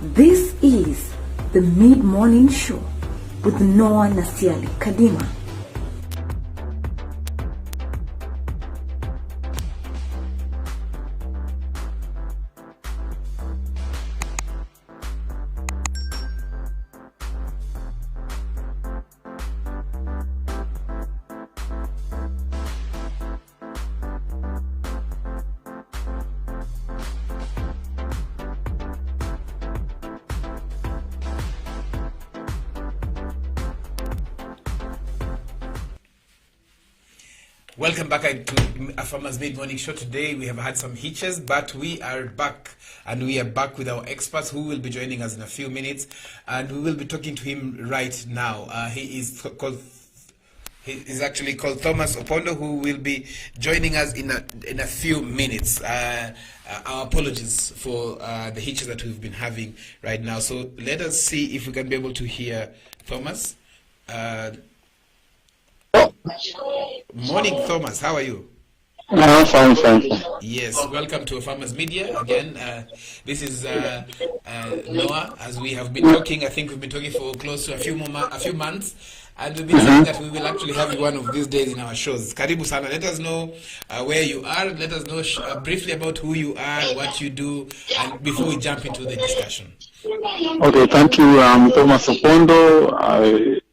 This is the Mid-Morning Show with Noah Nasiali Kadima. Welcome back to a Farmer's Mid-Morning Show. Today we have had some hitches, but we are back, and we are back with our experts who will be joining us in a few minutes, and we will be talking to him right now. He is actually called Thomas Opponda, who will be joining us in a few minutes. Our apologies for the hitches that we've been having right now. So let us see if we can be able to hear Thomas. Morning, Thomas. How are you? Fine. Yes, welcome to Farmers Media again. This is Noah. As we have been talking, I think we've been talking for close to a few months, and we've been saying that we will actually have you one of these days in our shows. Karibu sana. Let us know where you are. Let us know briefly about who you are, what you do, and before we jump into the discussion. Okay, thank you. I'm Thomas Opponda.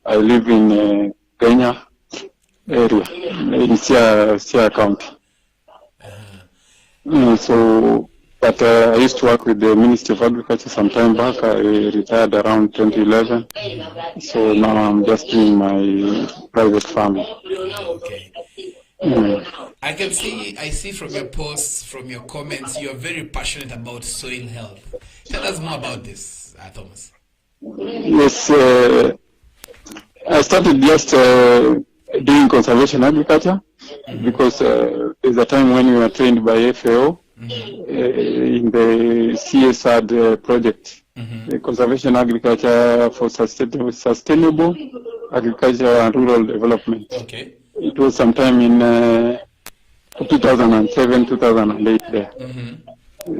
I live in Kenya area in Sia County. But I used to work with the Ministry of Agriculture some time back. I retired around 2011. So now I'm just doing my private farming. Okay. I see from your posts, from your comments, you are very passionate about soil health. Tell us more about this, Thomas. Yes, I started just doing conservation agriculture because there's a time when we were trained by FAO in the CSAD project, the conservation agriculture for sustainable agriculture and rural development. Okay. It was sometime in 2007, 2008 there.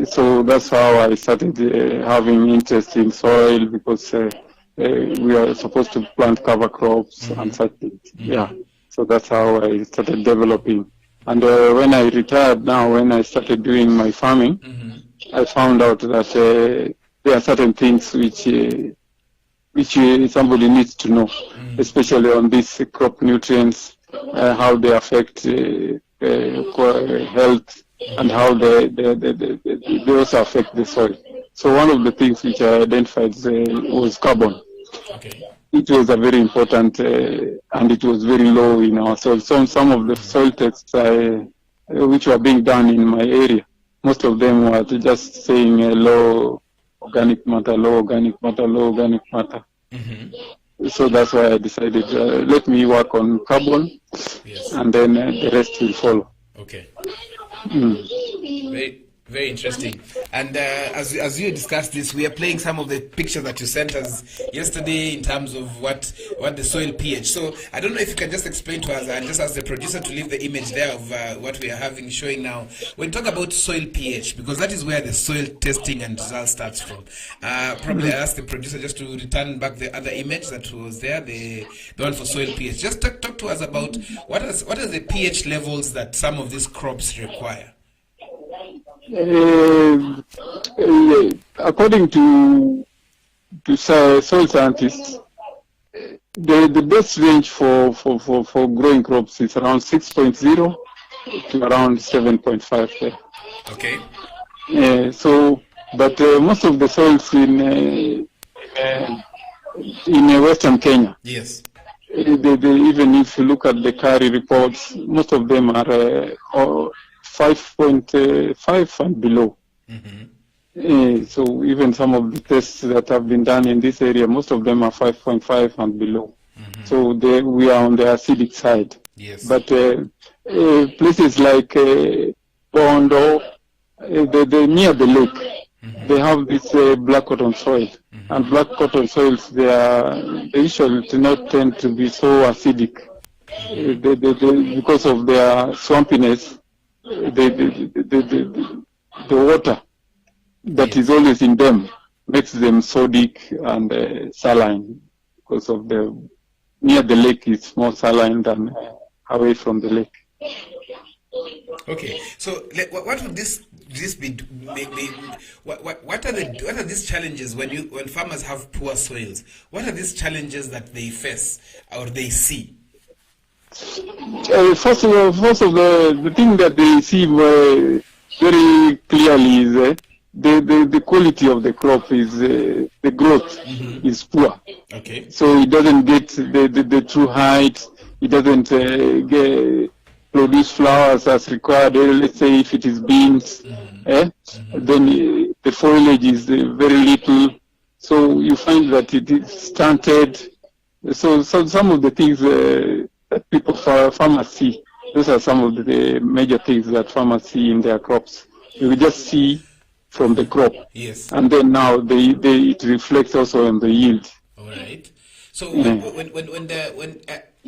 So that's how I started having interest in soil, because we are supposed to plant cover crops and such things. Yeah. So that's how I started developing. And when I retired now, when I started doing my farming, I found out that there are certain things which somebody needs to know, especially on these crop nutrients, how they affect health, and how they also affect the soil. So one of the things which I identified was carbon. Okay. It was a very important, and it was very low in our soil. So some of the soil tests which were being done in my area, most of them were just saying low organic matter, low organic matter, low organic matter. So that's why I decided, let me work on carbon, and then the rest will follow. Okay. Very interesting. And as you discussed this, we are playing some of the pictures that you sent us yesterday in terms of what the soil pH. So I don't know if you can just explain to us, and just ask the producer to leave the image there of what we are showing now. When you talk about soil pH, because that is where the soil testing and result starts from. Probably I ask the producer just to return back the other image that was there, the one for soil pH. Just talk to us about what are the pH levels that some of these crops require. According to soil scientists, the best range for growing crops is around 6.0 to around 7.5 there. Okay. But most of the soils in Western Kenya, yes, even if you look at the CARI reports, most of them are 5.5 and below. So even some of the tests that have been done in this area, most of them are 5.5 and below. So we are on the acidic side. Yes. But places like Bondo, near the lake, they have this black cotton soil. And black cotton soils, they usually do not tend to be so acidic. Because of their swampiness, the water that is always in them makes them sodic and saline, because of near the lake is more saline than away from the lake. Okay, so what would this be? What are these challenges when farmers have poor soils? What are these challenges that they face or they see? First of all, the thing that they see very clearly is the quality of the crop is the growth is poor. Okay. So it doesn't get the true height. It doesn't produce flowers as required. Let's say if it is beans, then the foliage is very little. So you find that it is stunted. So some of the things that farmers see, those are some of the major things that farmers see in their crops. You just see from the crop. Yes. And then now it reflects also on the yield. All right. So when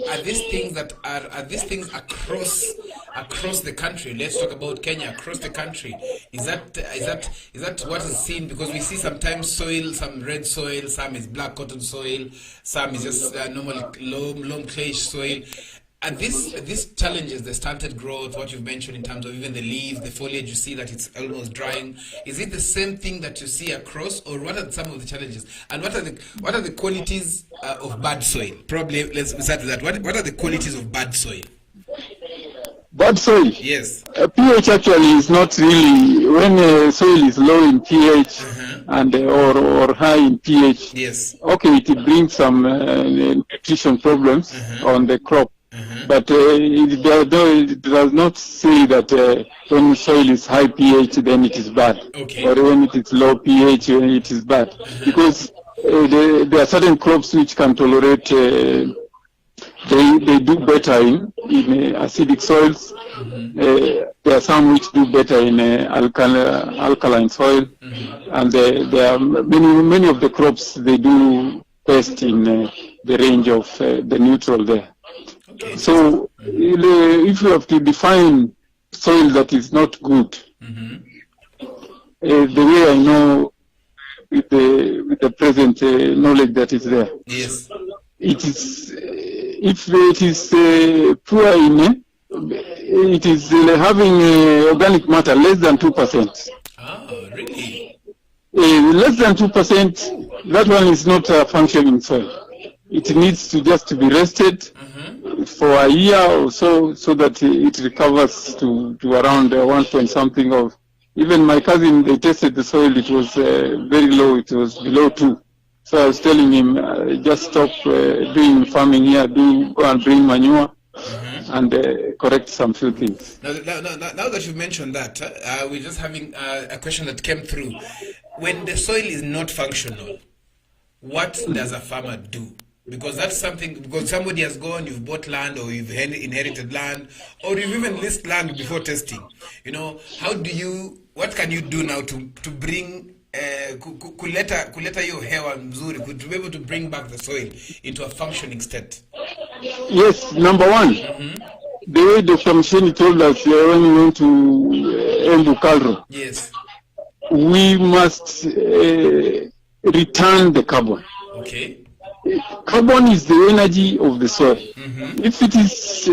are these things across the country? Let's talk about Kenya, across the country. Is that what is seen? Because we see sometimes soil, some red soil, some is black cotton soil, some is just normal loam clay soil. And these challenges, the stunted growth, what you've mentioned in terms of even the leaves, the foliage, you see that it's almost drying. Is it the same thing that you see across, or what are some of the challenges? And what are the qualities of bad soil? Probably let's start with that. What are the qualities of bad soil? Bad soil? Yes. pH actually is not really, when soil is low in pH and or high in pH. Yes. Okay, it brings some nutrition problems on the crop. But it does not say that when soil is high pH, then it is bad. Okay. Or when it is low pH, it is bad. Because there are certain crops which can tolerate, they do better in acidic soils. There are some which do better in alkaline soil. And there are many of the crops, they do best in the range of the neutral there. So if you have to define soil that is not good, the way I know with the present knowledge that is there, yes, it is if it is poor in it is having organic matter less than 2%. Oh, really? Less than 2%. That one is not a functioning soil. It needs to just be rested for a year or so that it recovers to around 1 point something of. Even my cousin, they tested the soil, it was very low, it was below 2. So I was telling him, just stop doing farming here, go and bring manure and correct some few things. Now that you've mentioned that, we're just having a question that came through. When the soil is not functional, what does a farmer do? Because that's something, because somebody has gone, you've bought land or you've inherited land or you've even leased land before testing. You know, what can you do now to bring, kuleta hiyo hewa mzuri, to be able to bring back the soil into a functioning state? Yes, number one, the way Dr. Msheni told us when we went to Embu Kalro, yes, we must return the carbon. Okay. Carbon is the energy of the soil. If it is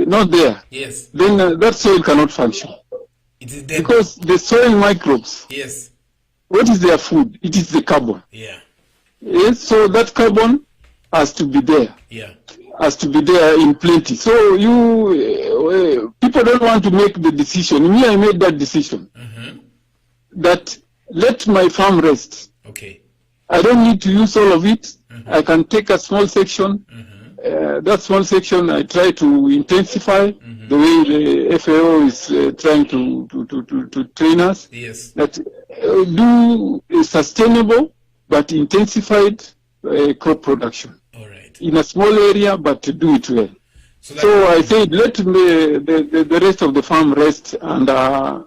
not there, yes, then that soil cannot function. It is dead. Because the soil microbes, yes, what is their food? It is the carbon. Yeah. Yes, so that carbon has to be there. Yeah. Has to be there in plenty. So people don't want to make the decision. Me, I made that decision. That let my farm rest. Okay. I don't need to use all of it. I can take a small section. That small section I try to intensify the way the FAO is trying to train us. Yes. That do sustainable but intensified crop production. All right. In a small area, but to do it well. So I said, let the rest of the farm rest, and I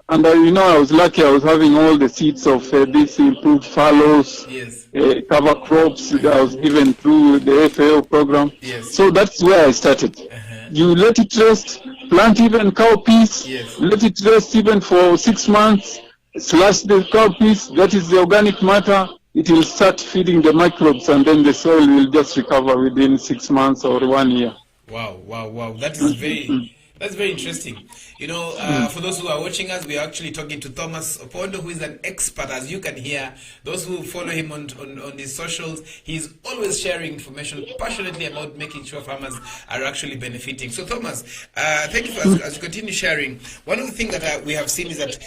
was lucky. I was having all the seeds of these improved fallows, yes, cover crops that I was given through the FAO program. Yes. So that's where I started. You let it rest, plant even cowpeas, yes, let it rest even for 6 months, slash the cowpeas, that is the organic matter, it will start feeding the microbes, and then the soil will just recover within 6 months or 1 year. Wow, wow, wow. That's very interesting. You know, for those who are watching us, we are actually talking to Thomas Opponda, who is an expert, as you can hear. Those who follow him on his socials, he's always sharing information passionately about making sure farmers are actually benefiting. So, Thomas, thank you for as you continue sharing. One of the things that we have seen is that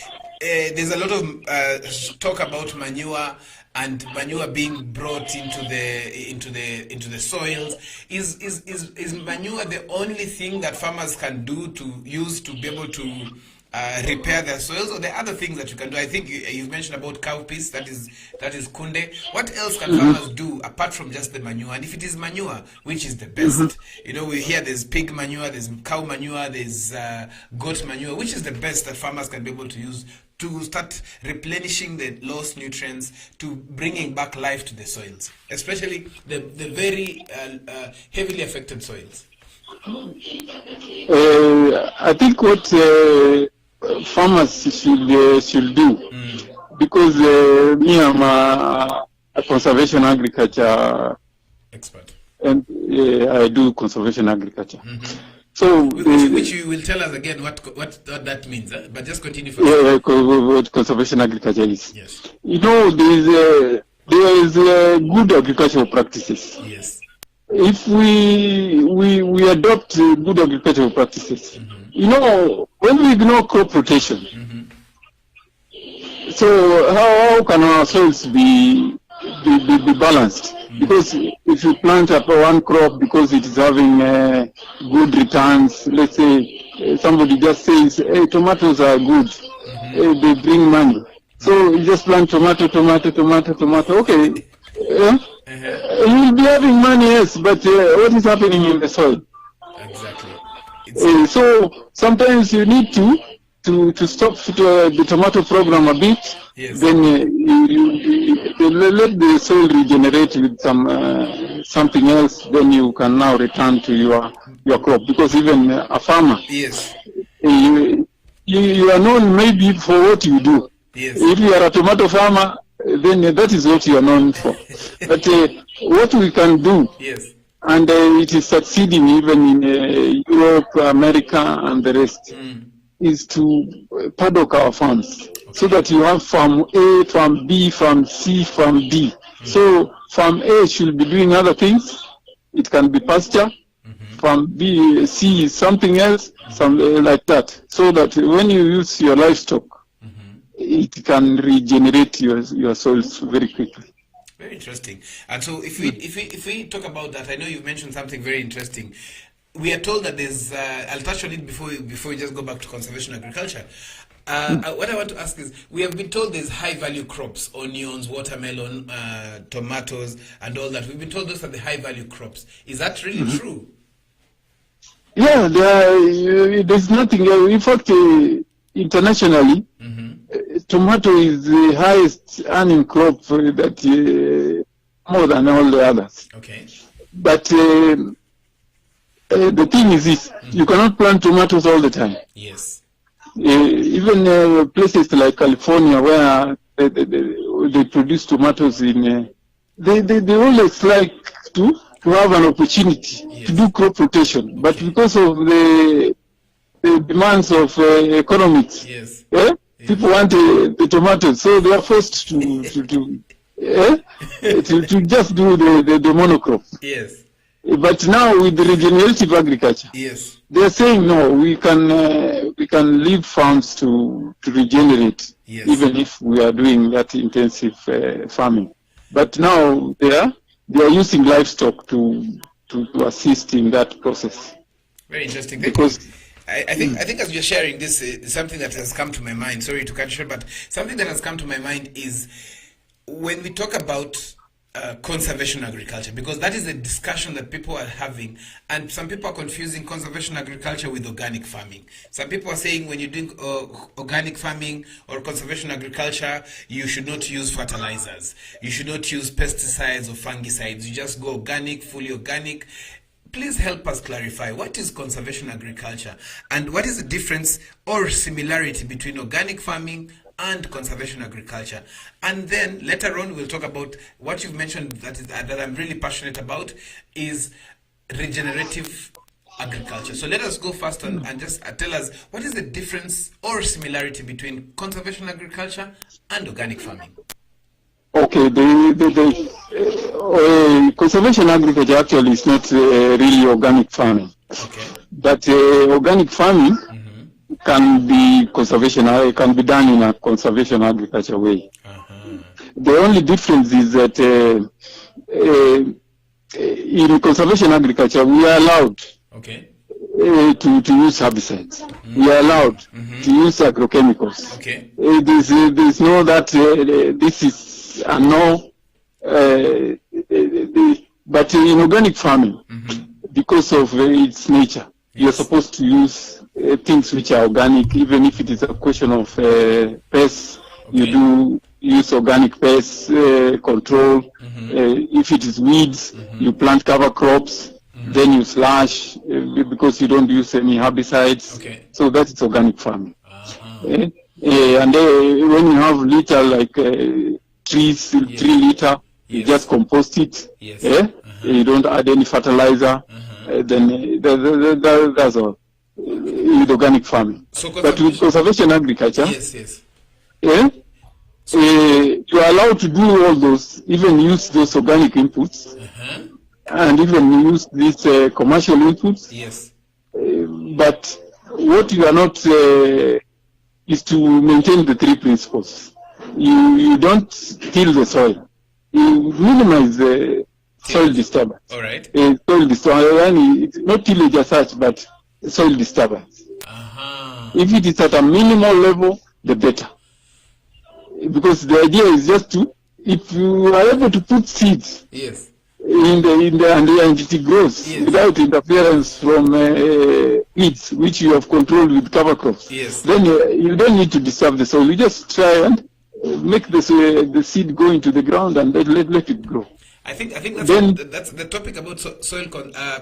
there's a lot of talk about manure and manure being brought into the soils. Is manure the only thing that farmers can do to use to be able to repair their soils, or there are other things that you can do? I think you've mentioned about cowpeas, that is kunde. What else can farmers do apart from just the manure? And if it is manure, which is the best? You know, we hear there's pig manure, there's cow manure, there's goat manure. Which is the best that farmers can be able to use to start replenishing the lost nutrients, to bringing back life to the soils, especially the very heavily affected soils? I think what farmers should do, because me, I'm a conservation agriculture expert, and I do conservation agriculture. So, which you will tell us again what that means, but just continue for what conservation agriculture is. Yes. You know, there is good agricultural practices. Yes. If we adopt good agricultural practices, you know, when we ignore crop rotation, so how can our soils be balanced? Because if you plant up one crop because it is having good returns, let's say somebody just says, hey, tomatoes are good, they bring money. So you just plant tomato, okay. You will be having money, yes, but what is happening in the soil? Exactly. So sometimes you need to stop the tomato program a bit. Yes. Then you let the soil regenerate with something else. Then you can now return to your crop, because even a farmer, yes, you are known maybe for what you do. Yes. If you are a tomato farmer, then that is what you are known for. But what we can do, yes, and it is succeeding even in Europe, America, and the rest, is to paddock our farms, so that you have farm A, farm B, farm C, farm D. So farm A should be doing other things. It can be pasture. Farm B, C is something else, something like that, so that when you use your livestock, it can regenerate your soils very quickly. Very interesting. And so if we talk about that, I know you've mentioned something very interesting. We are told that there's, I'll touch on it before we just go back to conservation agriculture. What I want to ask is, we have been told there's high value crops, onions, watermelon, tomatoes, and all that. We've been told those are the high value crops. Is that really true? Yeah, there's nothing. In fact, internationally, tomato is the highest earning crop that more than all the others. Okay. But the thing is this: you cannot plant tomatoes all the time. Yes. Even places like California, where they produce tomatoes in, they always like to have an opportunity to do crop rotation, but because of the demands of economics, people want the tomatoes, so they are forced to just do the monocrop. Yes. But now with the regenerative agriculture, they are saying no, we can leave farms to regenerate, even if we are doing that intensive farming. But now they are using livestock to assist in that process. Very interesting. Because I think as you're sharing this, something that has come to my mind. Sorry to cut you short, but something that has come to my mind is when we talk about conservation agriculture, because that is a discussion that people are having, and some people are confusing conservation agriculture with organic farming. Some people are saying when you're doing organic farming or conservation agriculture, you should not use fertilizers, you should not use pesticides or fungicides, you just go organic, fully organic. Please help us clarify, what is conservation agriculture, and what is the difference or similarity between organic farming and conservation agriculture. And then later on, we'll talk about what you've mentioned that I'm really passionate about is regenerative agriculture. So let us go first and just tell us what is the difference or similarity between conservation agriculture and organic farming. Okay, conservation agriculture actually is not really organic farming. Okay. But organic farming can be can be done in a conservation agriculture way. The only difference is that in conservation agriculture we are allowed to use herbicides. We are allowed to use agrochemicals. Okay. There's no that this is a no. But in organic farming, because of its nature, you're supposed to use things which are organic, even if it is a question of pests. You do use organic pest control. If it is weeds, you plant cover crops. Then you slash because you don't use any herbicides. Okay. So that's organic farming. And when you have litter like trees, 3 liter, you just compost it. You don't add any fertilizer. Then that's all. With organic farming. But with conservation agriculture, you are allowed to do all those, even use those organic inputs. And even use these commercial inputs. Yes. But what you are not is to maintain the 3 principles. You don't till the soil. You minimize the soil disturbance. All right. Soil disturbance, not tillage as such, but soil disturbance. If it is at a minimal level, the better. Because the idea is just to, if you are able to put seeds. Yes. And the entity grows without interference from weeds, which you have controlled with cover crops. Then you don't need to disturb the soil. You just try and make the seed go into the ground and let it grow. I think that's the topic about soil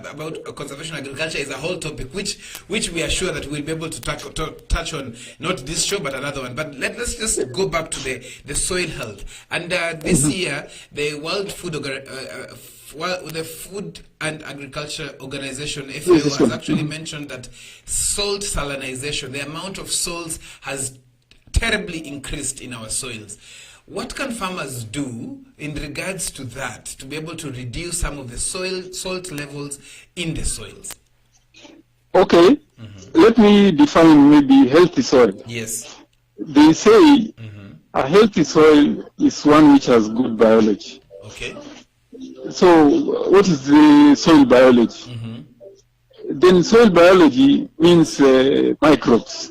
about conservation agriculture is a whole topic which we are sure that we'll be able to touch on, not this show but another one. But let's just go back to the soil health. And this year the World Food the Food and Agriculture Organization FAO has actually mentioned that salt salinization, the amount of salts has terribly increased in our soils. What can farmers do in regards to that to be able to reduce some of the salt levels in the soils? Okay, let me define maybe healthy soil. Yes. They say a healthy soil is one which has good biology. Okay. So what is the soil biology? Then soil biology means microbes.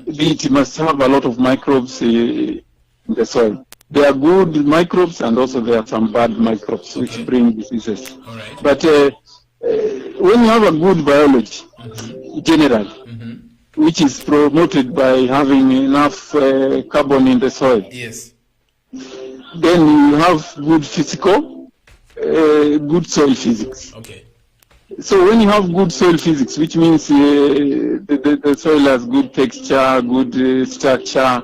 It must have a lot of microbes in the soil. There are good microbes and also there are some bad microbes which bring diseases. All right. But when you have a good biology, generally, which is promoted by having enough carbon in the soil, yes, then you have good physical, good soil physics. Okay. So when you have good soil physics, which means the soil has good texture, good structure,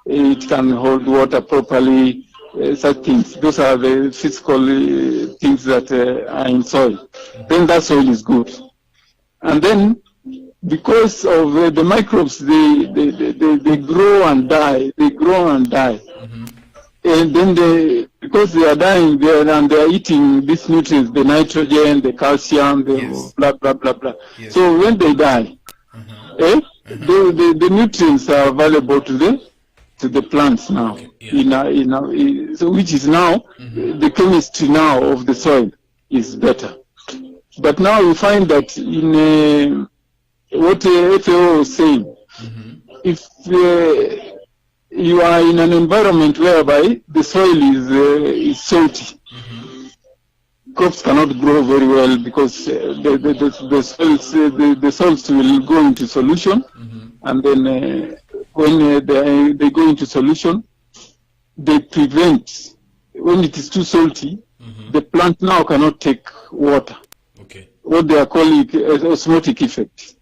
it can hold water properly, such things. Those are the physical things that are in soil. Then that soil is good. And then because of the microbes, they grow and die. They grow and die. And then because they are dying there and they are eating these nutrients, the nitrogen, the calcium, the blah, blah, blah, blah. Yes. So when they die, the nutrients are available to the plants now. So which is now, the chemistry now of the soil is better. But now we find that in what FAO is saying, if you are in an environment whereby the soil is salty, crops cannot grow very well because the salts will go into solution, and then when they go into solution, they prevent, when it is too salty, the plant now cannot take water. What they are calling osmotic effect.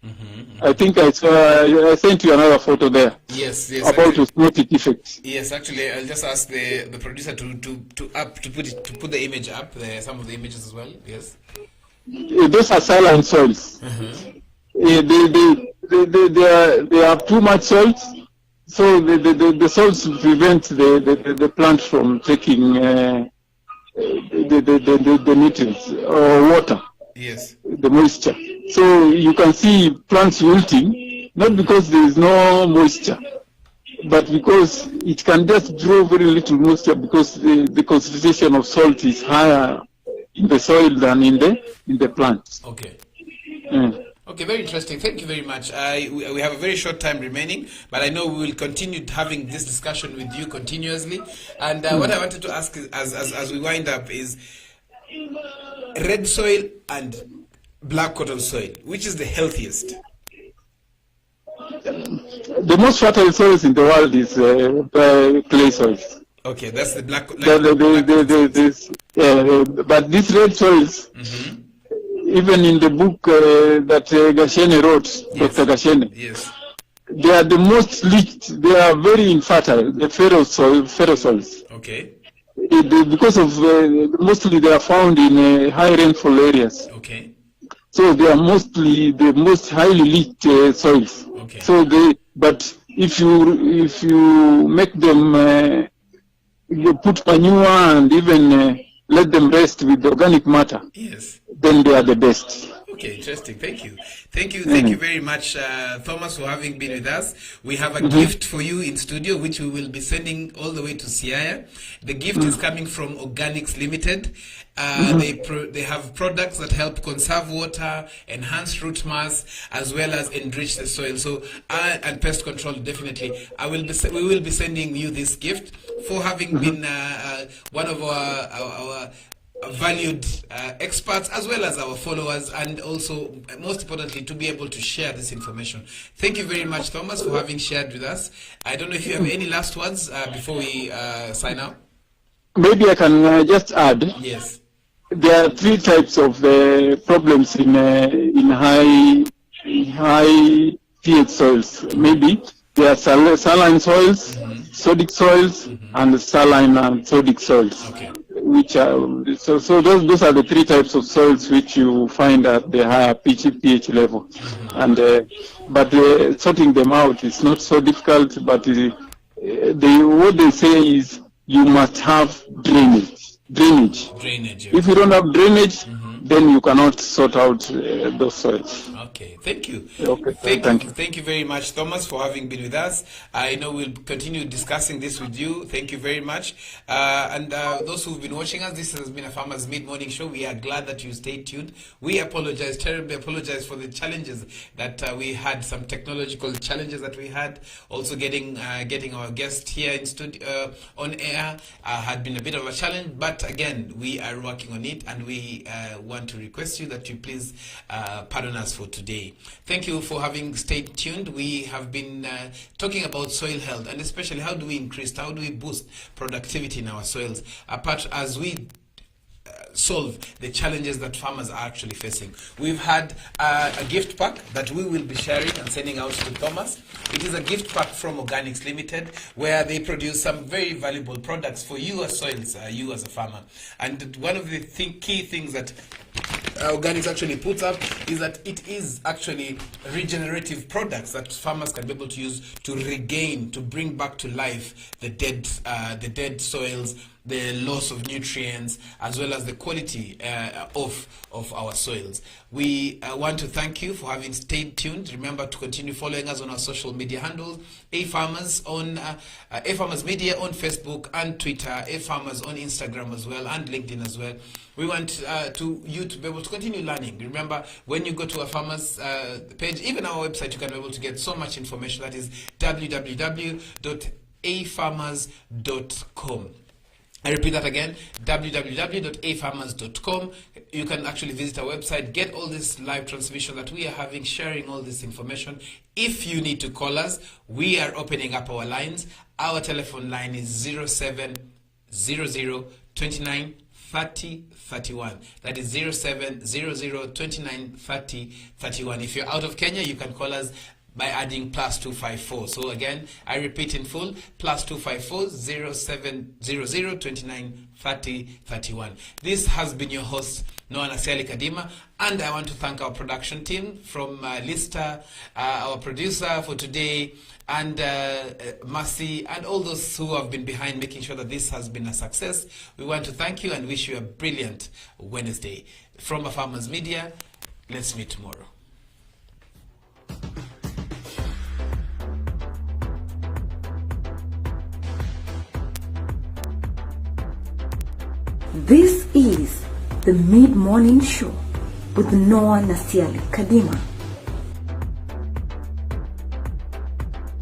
I think I sent you another photo there. Yes, yes. About Actually, osmotic effect. yes, actually, I'll just ask the producer to put the image up, some of the images as well. Yes. Those are saline soils. They have too much salt, so the salts prevent the plant from taking the nutrients or water. Yes. The moisture. So you can see plants wilting, not because there is no moisture, but because it can just draw very little moisture because the concentration of salt is higher in the soil than in the plants. Okay. Mm. Okay, very interesting. Thank you very much. We have a very short time remaining, but I know we will continue having this discussion with you continuously. And what I wanted to ask is, as we wind up is red soil and black cotton soil, which is the healthiest? The most fertile soils in the world is clay soils. Okay, that's the black. But these red soils, even in the book that Gashene wrote, Yes. Dr. Gashene, Yes. they are the most leached. They are very infertile. The ferrosoils. Okay. Because of mostly they are found in high rainfall areas. Okay. So they are mostly the most highly leached soils. Okay. So but if you make them you put manure and even let them rest with organic matter, Yes. then they are the best. Okay, interesting. Thank you. Thank you very much, Thomas, for having been with us. We have a gift for you in studio, which we will be sending all the way to Siaya. The gift is coming from Organics Limited. They have products that help conserve water, enhance root mass, as well as enrich the soil. So, and pest control, definitely. We will be sending you this gift for having been one of our valued experts, as well as our followers, and also most importantly to be able to share this information. Thank you very much, Thomas, for having shared with us. I don't know if you have any last words before we sign out. Maybe I can just add. Yes. There are three types of problems in high pH soils. Maybe there are saline soils, sodic soils, and saline and sodic soils. Okay. Which are so those are the three types of soils which you find at the higher pH level, and but sorting them out is not so difficult. But what they say is you must have drainage. Drainage. If you don't have drainage, then you cannot sort out those soils. Okay, thank you. Okay, Thank you. Thank you very much, Thomas, for having been with us. I know we'll continue discussing this with you. Thank you very much. And those who've been watching us, this has been a Farmers Mid-Morning Show. We are glad that you stayed tuned. We terribly apologize for the challenges that we had, some technological challenges that we had. Also getting our guest here in studio on air had been a bit of a challenge, but again, we are working on it, and we want to request you that you please pardon us for today. Thank you for having stayed tuned. We have been talking about soil health, and especially how do we boost productivity in our soils, apart as we solve the challenges that farmers are actually facing. We've had a gift pack that we will be sharing and sending out to Thomas. It is a gift pack from Organics Limited, where they produce some very valuable products for you as soils, you as a farmer. And one of the key things that Organics actually puts up is that it is actually regenerative products that farmers can be able to use to regain, to bring back to life the dead soils, the loss of nutrients, as well as the quality of our soils. We want to thank you for having stayed tuned. Remember to continue following us on our social media handles: A-Farmers Media on Facebook and Twitter, A-Farmers on Instagram as well, and LinkedIn as well. We want you to be able to continue learning. Remember, when you go to a farmers page, even our website, you can be able to get so much information. That is www.afarmers.com. I repeat that again, www.afarmers.com. You can actually visit our website, get all this live transmission that we are having, sharing all this information. If you need to call us, we are opening up our lines. Our telephone line is 0700 29 30 31. That is 0700 29 30 31. If you're out of Kenya, you can call us by adding +254. So again, I repeat in full, +254 0700 29 30 31. This has been your host, Noah Nasiali Kadima, and I want to thank our production team from Lista, our producer for today, and Mercy, and all those who have been behind making sure that this has been a success. We want to thank you and wish you a brilliant Wednesday. From A Farmers Media, let's meet tomorrow. This is the Mid-Morning Show with Noah Nasiali Kadima.